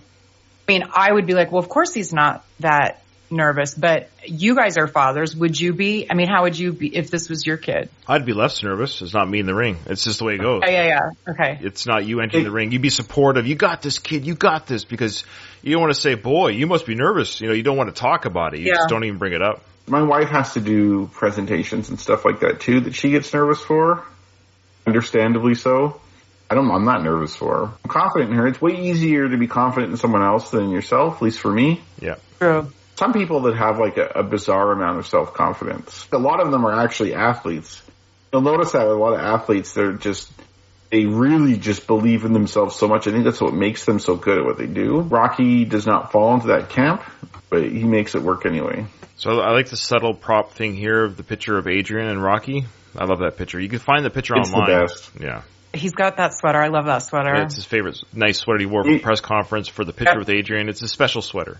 I mean, I would be like, well, of course he's not that nervous, but you guys are fathers. Would you be? I mean, how would you be if this was your kid? I'd be less nervous. It's not me in the ring. It's just the way it goes. Yeah. Okay. It's not you entering the ring. You'd be supportive. You got this, kid. You got this, because you don't want to say, boy, you must be nervous. You know, you don't want to talk about it. You just don't even bring it up. My wife has to do presentations and stuff like that too that she gets nervous for. Understandably so. I'm not nervous for her. I'm confident in her. It's way easier to be confident in someone else than yourself, at least for me. Yeah. True. Some people that have like a bizarre amount of self-confidence. A lot of them are actually athletes. You'll notice that with a lot of athletes, they really just believe in themselves so much. I think that's what makes them so good at what they do. Rocky does not fall into that camp, but he makes it work anyway. So I like the subtle prop thing here of the picture of Adrian and Rocky. I love that picture. You can find the picture online. It's the best. Yeah. He's got that sweater. I love that sweater. Yeah, it's his favorite nice sweater he wore for the press conference for the picture with Adrian. It's a special sweater.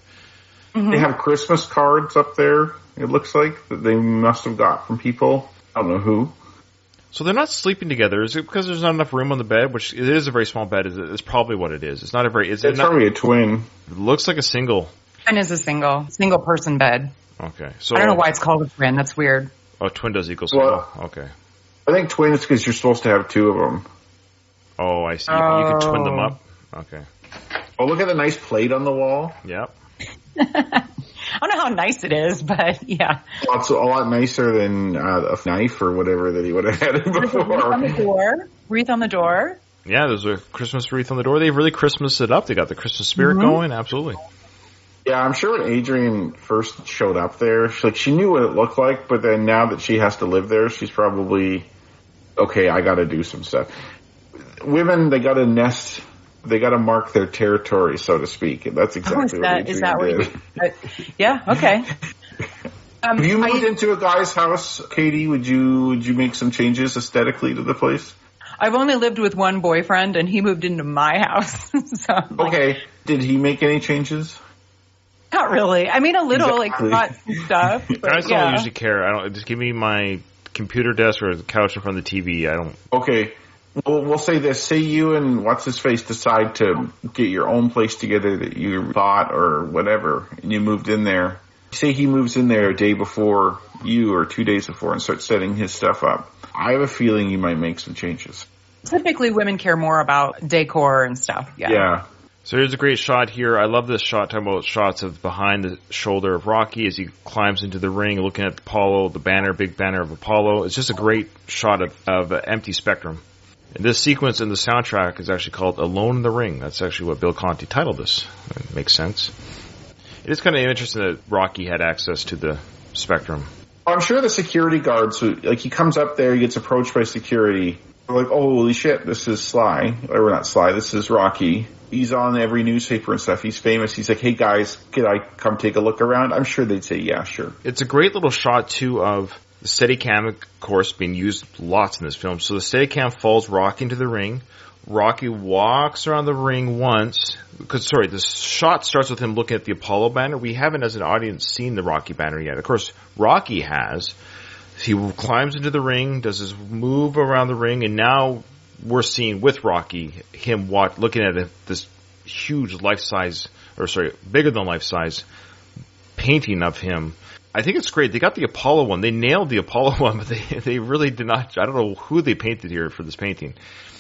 They have Christmas cards up there, it looks like, that they must have got from people. I don't know who. So they're not sleeping together. Is it because there's not enough room on the bed? Which it is a very small bed. It's probably what it is. It's not a very. It's probably a twin. It looks like a single. Mine is a single person bed. Okay, so I don't know why it's called a twin. That's weird. Oh, twin does equal single. Well, okay. I think twin is because you're supposed to have two of them. Oh, I see. You can twin them up. Okay. Oh, look at the nice plate on the wall. Yep. I don't know how nice it is, but yeah. Well, it's a lot nicer than a knife or whatever that he would have had before. Wreath on the door. Yeah, there's a Christmas wreath on the door. They've really Christmased it up. They got the Christmas spirit going. Absolutely. Yeah, I'm sure when Adrian first showed up there, she knew what it looked like, but then now that she has to live there, she's probably, okay, I got to do some stuff. Women, they got to nest. They got to mark their territory, so to speak. And that's exactly what Adrian did. Yeah, okay. If you moved into a guy's house, Katie, would you make some changes aesthetically to the place? I've only lived with one boyfriend, and he moved into my house. So okay. Did he make any changes? Not really. I mean, a little, exactly. Got some stuff. Guys don't usually care. Just give me my computer desk or the couch in front of the TV. I don't. Okay. Well, we'll say this. Say you and what's-his-face decide to get your own place together that you bought or whatever, and you moved in there. Say he moves in there a day before you or 2 days before and starts setting his stuff up. I have a feeling you might make some changes. Typically, women care more about decor and stuff. Yeah. So here's a great shot here. I love this shot, talking about shots of behind the shoulder of Rocky as he climbs into the ring, looking at Apollo, the banner, big banner of Apollo. It's just a great shot of empty spectrum. And this sequence in the soundtrack is actually called Alone in the Ring. That's actually what Bill Conti titled this. It makes sense. It is kind of interesting that Rocky had access to the spectrum. I'm sure the security guards, he comes up there, he gets approached by security. They're like, oh, holy shit, this is Sly. Or not Sly, this is Rocky. He's on every newspaper and stuff. He's famous. He's like, hey, guys, could I come take a look around? I'm sure they'd say, yeah, sure. It's a great little shot, too, of the Steadicam, of course, being used lots in this film. So the Steadicam follows Rocky into the ring. Rocky walks around the ring once. The shot starts with him looking at the Apollo banner. We haven't, as an audience, seen the Rocky banner yet. Of course, Rocky has. He climbs into the ring, does his move around the ring, and now we're seeing with Rocky him looking at this huge bigger than life-size painting of him. I think it's great. They got the Apollo one. They nailed the Apollo one, but they really did not. I don't know who they painted here for this painting.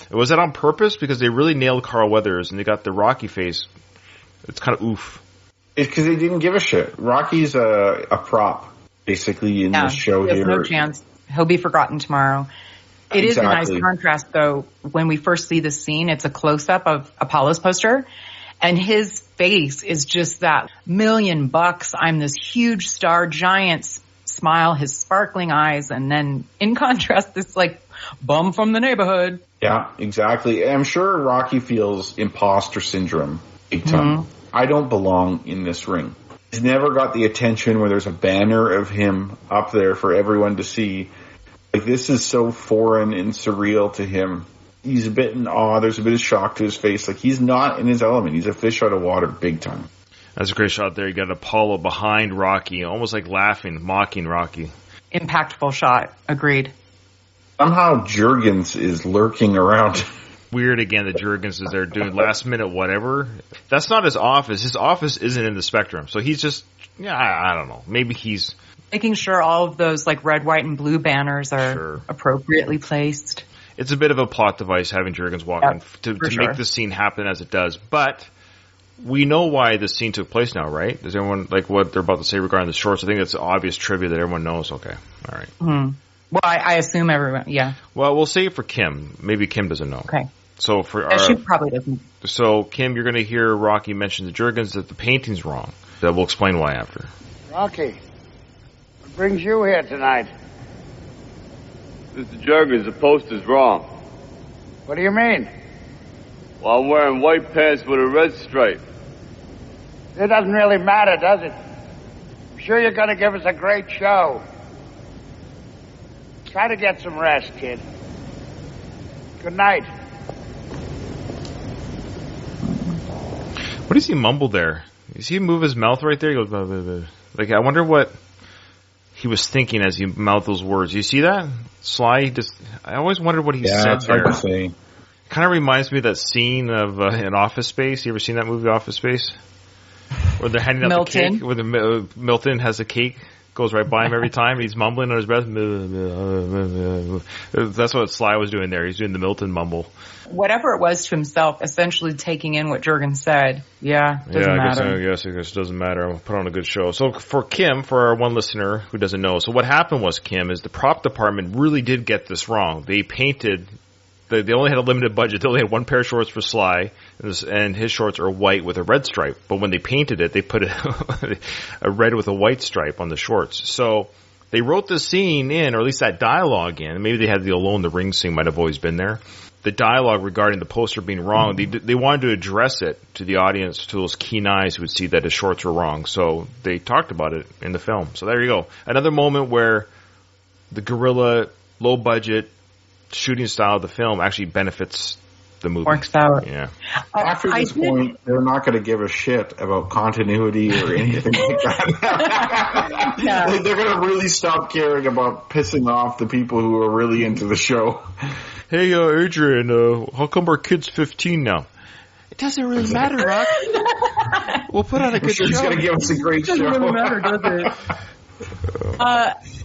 Was that on purpose? Because they really nailed Carl Weathers, and they got the Rocky face. It's kind of oof. It's because they didn't give a shit. Rocky's a prop, basically, in this show here. No chance. He'll be forgotten tomorrow. It is a nice contrast, though, when we first see this scene. It's a close-up of Apollo's poster, and his face is just that $1,000,000, I'm this huge star, giant smile, his sparkling eyes, and then, in contrast, this, bum from the neighborhood. Yeah, exactly. I'm sure Rocky feels imposter syndrome big time. Mm-hmm. I don't belong in this ring. He's never got the attention where there's a banner of him up there for everyone to see. This is so foreign and surreal to him. He's a bit in awe. There's a bit of shock to his face. He's not in his element. He's a fish out of water big time. That's a great shot there. You got Apollo behind Rocky, almost laughing, mocking Rocky. Impactful shot. Agreed. Somehow Juergens is lurking around. Weird again that Juergens is there doing last minute whatever. That's not his office. His office isn't in the spectrum. So he's just, I don't know. Maybe he's making sure all of those red, white, and blue banners are appropriately placed. It's a bit of a plot device having Juergens walk in to make this scene happen as it does. But we know why this scene took place now, right? Does everyone what they're about to say regarding the shorts? I think it's obvious trivia that everyone knows. Okay. All right. Mm-hmm. Well, I assume everyone, yeah. Well, we'll say it for Kim. Maybe Kim doesn't know. Okay. So she probably doesn't. So, Kim, you're going to hear Rocky mention to Juergens that the painting's wrong. That we'll explain why after. Rocky, what brings you here tonight? Mr. Juergens, the poster's wrong. What do you mean? Well, I'm wearing white pants with a red stripe. It doesn't really matter, does it? I'm sure you're going to give us a great show. Try to get some rest, kid. Good night. What does he mumble there? You see him move his mouth right there? He goes, blah, blah, blah. I wonder what he was thinking as he mouthed those words. You see that? Sly, I always wondered what he said it's hard there. to say. Kind of reminds me of that scene of in Office Space. You ever seen that movie, Office Space? Where they're handing out Milton. the cake, where Milton has a cake, goes right by him every time, and he's mumbling under his breath. That's what Sly was doing there. He's doing the Milton mumble. Whatever it was to himself, essentially taking in what Jurgen said. Yeah, doesn't matter. I guess it doesn't matter. I'll put on a good show. So for Kim, for our one listener who doesn't know, so what happened was, Kim, is the prop department really did get this wrong. They painted... They only had a limited budget. They only had one pair of shorts for Sly, and his shorts are white with a red stripe. But when they painted it, they put a red with a white stripe on the shorts. So they wrote the scene in, or at least that dialogue in. Maybe they had the Alone in the Ring scene might have always been there. The dialogue regarding the poster being wrong, they wanted to address it to the audience, to those keen eyes who would see that his shorts were wrong. So they talked about it in the film. So there you go. Another moment where the guerrilla, low budget, shooting style of the film actually benefits the movie. Works out. Yeah. After this point, they're not going to give a shit about continuity or anything like that. Yeah. Like, they're going to really stop caring about pissing off the people who are really into the show. Hey, Adrian, how come our kid's 15 now? It doesn't really matter, Rock. We'll put on a good show. He's going to give us a great show. It doesn't really matter, does it?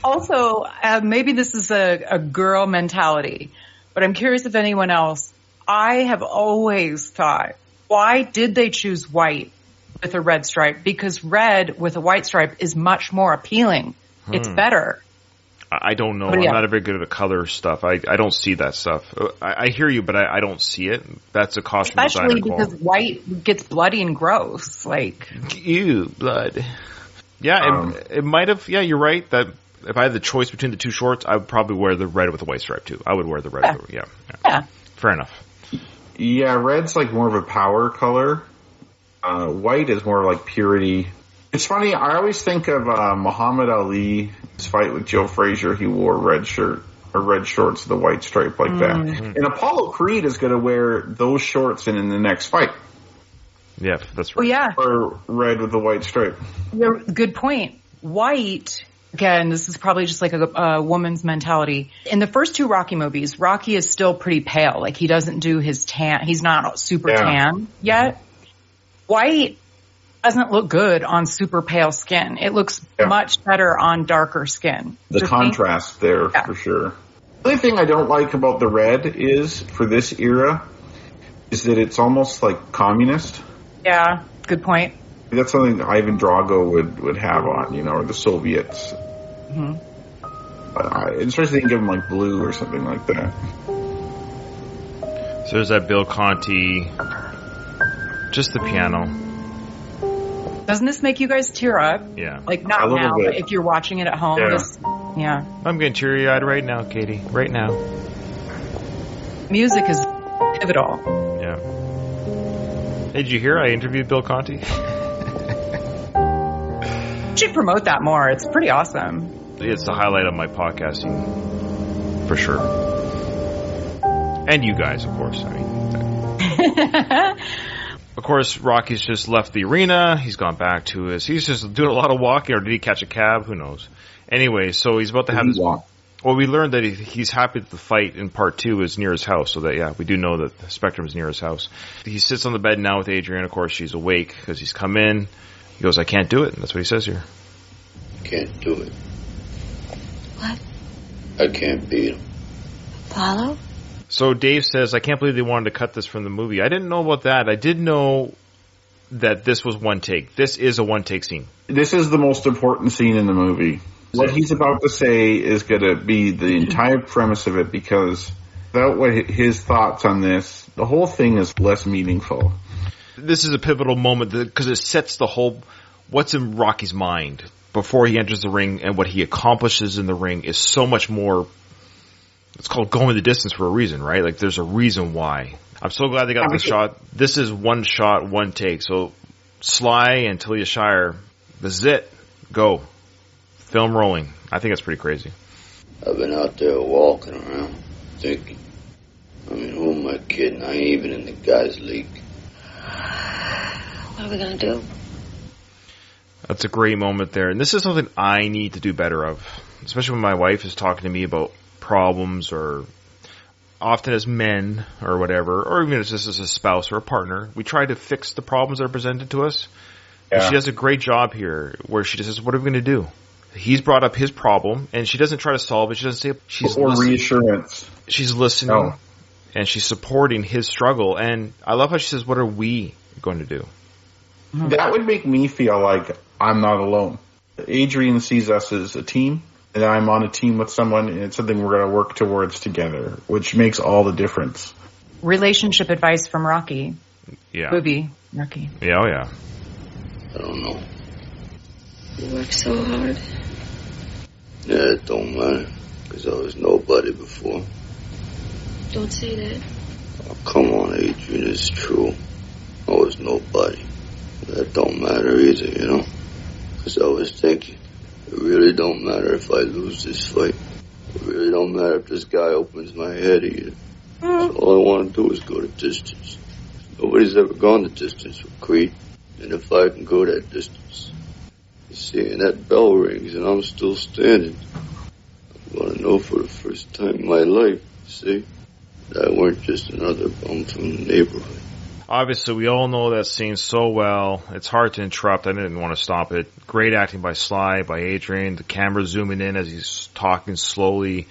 Also, maybe this is a girl mentality, but I'm curious if anyone else. I have always thought, why did they choose white with a red stripe? Because red with a white stripe is much more appealing. It's better. I don't know. But yeah. I'm not a very good at the color stuff. I don't see that stuff. I hear you, but I don't see it. That's a costume Especially designer because white gets bloody and gross. Like, ew, blood. Yeah, it might have. Yeah, you're right. That if I had the choice between the two shorts, I would probably wear the red with the white stripe too. I would wear the red. Yeah. Fair enough. Yeah, red's like more of a power color. White is more like purity. It's funny. I always think of Muhammad Ali's fight with Joe Frazier. He wore a red shirt or red shorts with a white stripe like that. And Apollo Creed is going to wear those shorts in the next fight. Yeah, that's right. Oh, yeah. Or red with the white stripe. Good point. White, again, this is probably just like a woman's mentality. In the first two Rocky movies, Rocky is still pretty pale. Like, he doesn't do his tan. He's not super tan yet. White doesn't look good on super pale skin. It looks much better on darker skin. The contrast there, for sure. The only thing I don't like about the red is, for this era, is that it's almost like communist. Yeah, good point. That's something that Ivan Drago would have on, or the Soviets. Especially they can give them like blue or something like that. So there's that Bill Conti, just the piano. Doesn't this make you guys tear up? Yeah. Like, not now, but if you're watching it at home. Yeah. I'm getting teary-eyed right now, Katie. Right now. Music is pivotal. Yeah. Hey, did you hear I interviewed Bill Conti? You should promote that more. It's pretty awesome. It's the highlight of my podcasting, for sure. And you guys, of course. I mean, of course, Rocky's just left the arena. He's gone back to he's just doing a lot of walking, or did he catch a cab? Who knows? Anyway, so he's about to have his walk. Well, we learned that he's happy that the fight in part 2 is near his house, so that, we do know that the Spectrum is near his house. He sits on the bed now with Adrian. Of course, she's awake because he's come in. He goes, I can't do it. And that's what he says here. Can't do it. What? I can't beat him. Apollo? So Dave says, I can't believe they wanted to cut this from the movie. I didn't know about that. I did know that this was one take. This is a one-take scene. This is the most important scene in the movie. What he's about to say is going to be the entire premise of it, because without his thoughts on this, the whole thing is less meaningful. This is a pivotal moment because it sets the whole, what's in Rocky's mind before he enters the ring and what he accomplishes in the ring is so much more. It's called going the distance for a reason, right? Like, there's a reason why. I'm so glad they got this shot. This is one shot, one take. So Sly and Talia Shire, this is it. Go. Film rolling. I think it's pretty crazy. I've been out there walking around, thinking. I mean, who am I kidding? I ain't even in the guys' league. What are we going to do? That's a great moment there. And this is something I need to do better of, especially when my wife is talking to me about problems, or often as men or whatever, or even as just as a spouse or a partner, we try to fix the problems that are presented to us. Yeah. And she does a great job here where she just says, what are we going to do? He's brought up his problem, and she doesn't try to solve it. She doesn't say she's or listening. Reassurance. She's listening, and she's supporting his struggle. And I love how she says, what are we going to do? That would make me feel like I'm not alone. Adrian sees us as a team, and I'm on a team with someone, and it's something we're going to work towards together, which makes all the difference. Relationship advice from Rocky. Yeah. Booby, Rocky. Yeah, oh yeah. I don't know. You work so hard. Yeah, it don't matter, because I was nobody before. Don't say that. Oh, come on, Adrian, it's true. I was nobody. That don't matter either, you know? Because I was thinking, it really don't matter if I lose this fight. It really don't matter if this guy opens my head either. So all I want to do is go the distance. Nobody's ever gone the distance with Creed. And if I can go that distance, you see, and that bell rings and I'm still standing, I'm going to know for the first time in my life, see, that I weren't just another bum from the neighborhood. Obviously, we all know that scene so well. It's hard to interrupt. I didn't want to stop it. Great acting by Sly, by Adrian. The camera zooming in as he's talking slowly.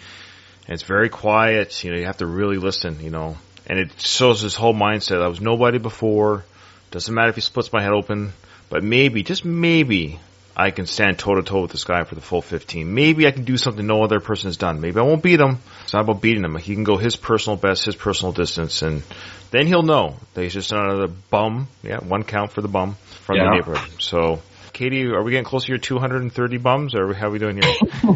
And it's very quiet. You know, you have to really listen, you know. And it shows his whole mindset. I was nobody before. Doesn't matter if he splits my head open. But maybe, just maybe, I can stand toe-to-toe with this guy for the full 15. Maybe I can do something no other person has done. Maybe I won't beat him. It's not about beating him. He can go his personal best, his personal distance, and then he'll know that he's just another bum. Yeah, one count for the bum from the neighborhood. So, Katie, are we getting close to your 230 bums, or how are we doing here? I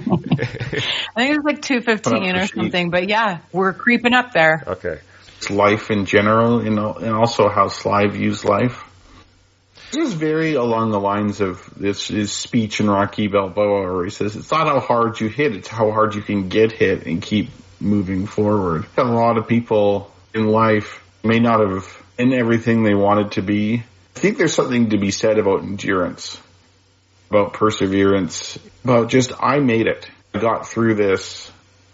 think it's like 215 or something, but yeah, we're creeping up there. Okay. It's life in general, you know, and also how Sly views life. This is very along the lines of his speech in Rocky Balboa, where he says, it's not how hard you hit, it's how hard you can get hit and keep moving forward. A lot of people in life may not have been everything they wanted to be. I think there's something to be said about endurance, about perseverance, about just, I made it. I got through this.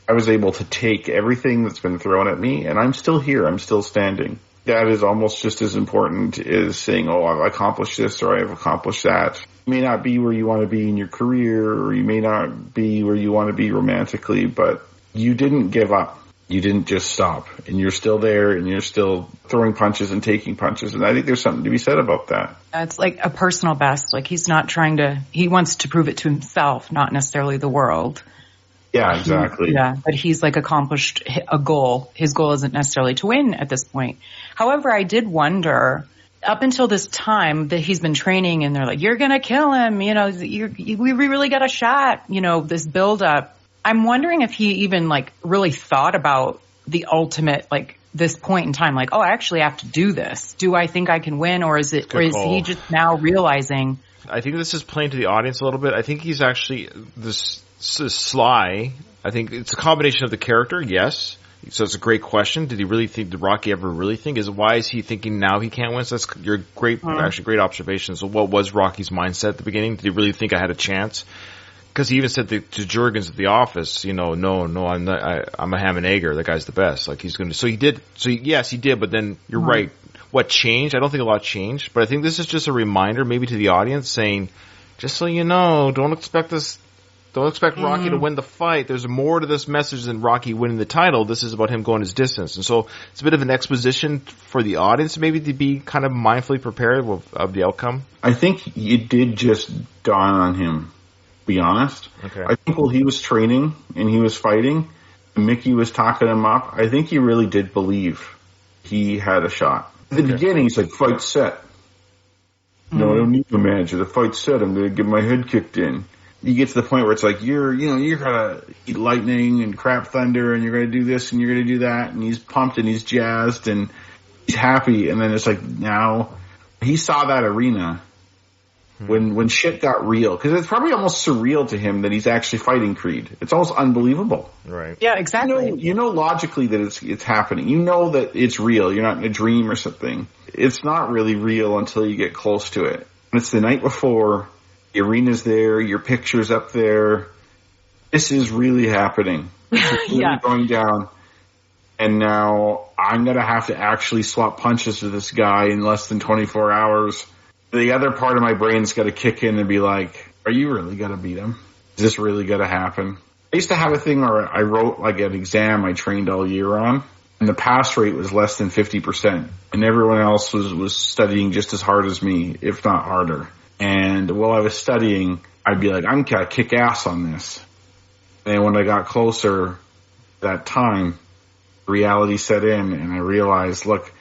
I was able to take everything that's been thrown at me, and I'm still here. I'm still standing. That is almost just as important as saying, oh, I've accomplished this or I've accomplished that. You may not be where you want to be in your career, or you may not be where you want to be romantically, but you didn't give up. You didn't just stop. And you're still there, and you're still throwing punches and taking punches. And I think there's something to be said about that. It's like a personal best. Like he's not trying to, he wants to prove it to himself, not necessarily the world. Yeah, exactly. But he's like accomplished a goal. His goal isn't necessarily to win at this point. However, I did wonder, up until this time that he's been training and they're like, you're going to kill him. You know, we really got a shot, you know, this build up. I'm wondering if he even like really thought about the ultimate, like this point in time, like, oh, I actually have to do this. Do I think I can win? Or is he just now realizing? I think this is playing to the audience a little bit. I think he's actually this Sly. I think it's a combination of the character, yes. So it's a great question. Did he really think? Did Rocky ever really think? Why is he thinking now he can't win? So that's your great observation. So what was Rocky's mindset at the beginning? Did he really think I had a chance? Because he even said to Jurgens at the office, you know, no, I'm not. I'm a ham and egger. That guy's the best. Like he's going to. So he did. So yes, he did. But then you're right. What changed? I don't think a lot changed. But I think this is just a reminder, maybe to the audience, saying, just so you know, don't expect Rocky to win the fight. There's more to this message than Rocky winning the title. This is about him going his distance. And so it's a bit of an exposition for the audience maybe to be kind of mindfully prepared of the outcome. I think it did just dawn on him, to be honest. Okay. I think while he was training and he was fighting, Mickey was talking him up, I think he really did believe he had a shot. At the beginning, he's like, fight set. No, I don't need a manager. The fight's set. I'm going to get my head kicked in. You get to the point where it's like, you're going to eat lightning and crap thunder and you're going to do this and you're going to do that. And he's pumped and he's jazzed and he's happy. And then it's like, now he saw that arena when shit got real. Cause it's probably almost surreal to him that he's actually fighting Creed. It's almost unbelievable. Right. Yeah, exactly. You know logically that it's happening. You know that it's real. You're not in a dream or something. It's not really real until you get close to it. And it's the night before. The arena's there. Your picture's up there. This is really happening. This is really going down. And now I'm going to have to actually swap punches with this guy in less than 24 hours. The other part of my brain's got to kick in and be like, are you really going to beat him? Is this really going to happen? I used to have a thing where I wrote like an exam I trained all year on, and the pass rate was less than 50%. And everyone else was studying just as hard as me, if not harder. And while I was studying, I'd be like, I'm going to kick ass on this. And when I got closer that time, reality set in, and I realized, look,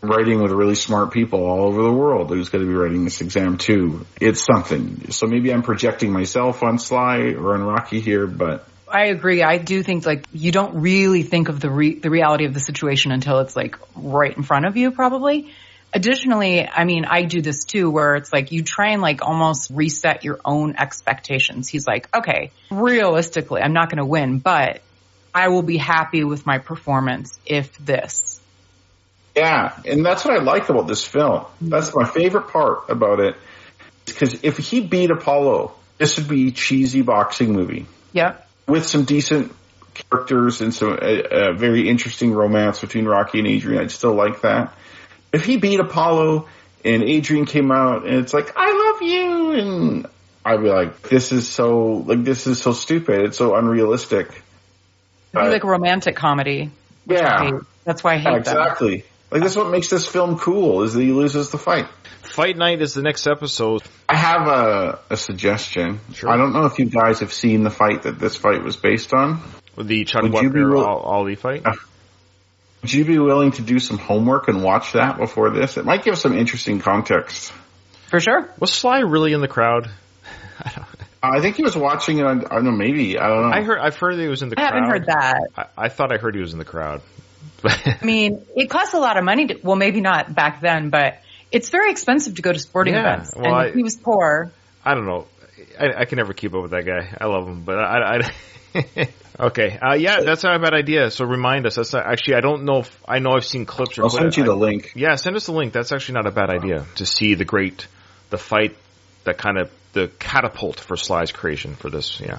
I'm writing with really smart people all over the world who's going to be writing this exam too. It's something. So maybe I'm projecting myself on Sly or on Rocky here, but I agree. I do think like you don't really think of the reality of the situation until it's like right in front of you, probably. Additionally, I mean, I do this too, where it's like you try and like almost reset your own expectations. He's like, okay, realistically, I'm not going to win, but I will be happy with my performance if this. Yeah, and that's what I like about this film. That's my favorite part about it. Because if he beat Apollo, this would be a cheesy boxing movie. Yep. With some decent characters and some a very interesting romance between Rocky and Adrian. I'd still like that. If he beat Apollo and Adrian came out and it's like, I love you, and I'd be like, this is so stupid. It's so unrealistic. It'd be like a romantic comedy. Yeah. That's why I hate that. Exactly. Like, that's what makes this film cool, is that he loses the fight. Fight Night is the next episode. I have a suggestion. Sure. I don't know if you guys have seen the fight that this fight was based on. With the Chuck Wepner-Ali fight? Would you be willing to do some homework and watch that before this? It might give some interesting context. For sure. Was Sly really in the crowd? I think he was watching it on, I don't know, maybe. I don't know. I've heard that he was in the crowd. I haven't heard that. I thought I heard he was in the crowd. I mean, it costs a lot of money well, maybe not back then, but it's very expensive to go to sporting events. Well, and he was poor. I don't know. I can never keep up with that guy. I love him, but I okay. Yeah, that's not a bad idea. So remind us. That's not, actually, I don't know I know I've seen clips. I'll send you the link. Yeah, send us the link. That's actually not a bad idea to see the fight, that kind of the catapult for Sly's creation for this. Yeah.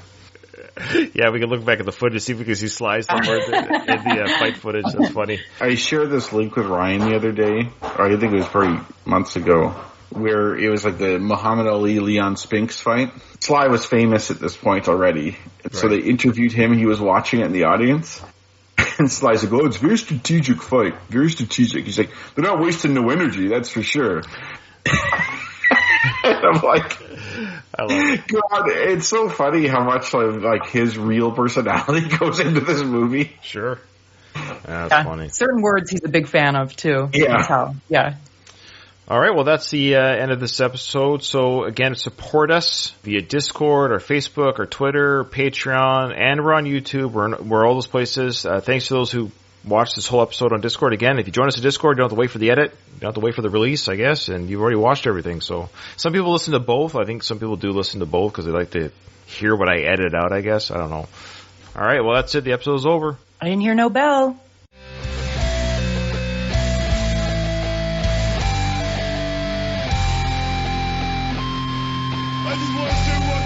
Yeah, we can look back at the footage, see if we can see Sly somewhere in the fight footage. That's funny. I shared this link with Ryan the other day, or I think it was probably months ago, where it was like the Muhammad Ali-Leon Spinks fight. Sly was famous at this point already, so they interviewed him, and he was watching it in the audience. And Sly's like, oh, it's a very strategic fight. Very strategic. He's like, they're not wasting no energy, that's for sure. And I'm like, I love it. God, it's so funny how much like his real personality goes into this movie. Sure. That's funny. Certain words he's a big fan of, too. Yeah. Yeah. All right, well, that's the end of this episode. So, again, support us via Discord or Facebook or Twitter, or Patreon, and we're on YouTube. We're all those places. Thanks to those who watched this whole episode on Discord. Again, if you join us on Discord, you don't have to wait for the edit. You don't have to wait for the release, I guess, and you've already watched everything. So some people listen to both. I think some people do listen to both because they like to hear what I edit out, I guess. I don't know. All right, well, that's it. The episode's over. I didn't hear no bell. I just want to say one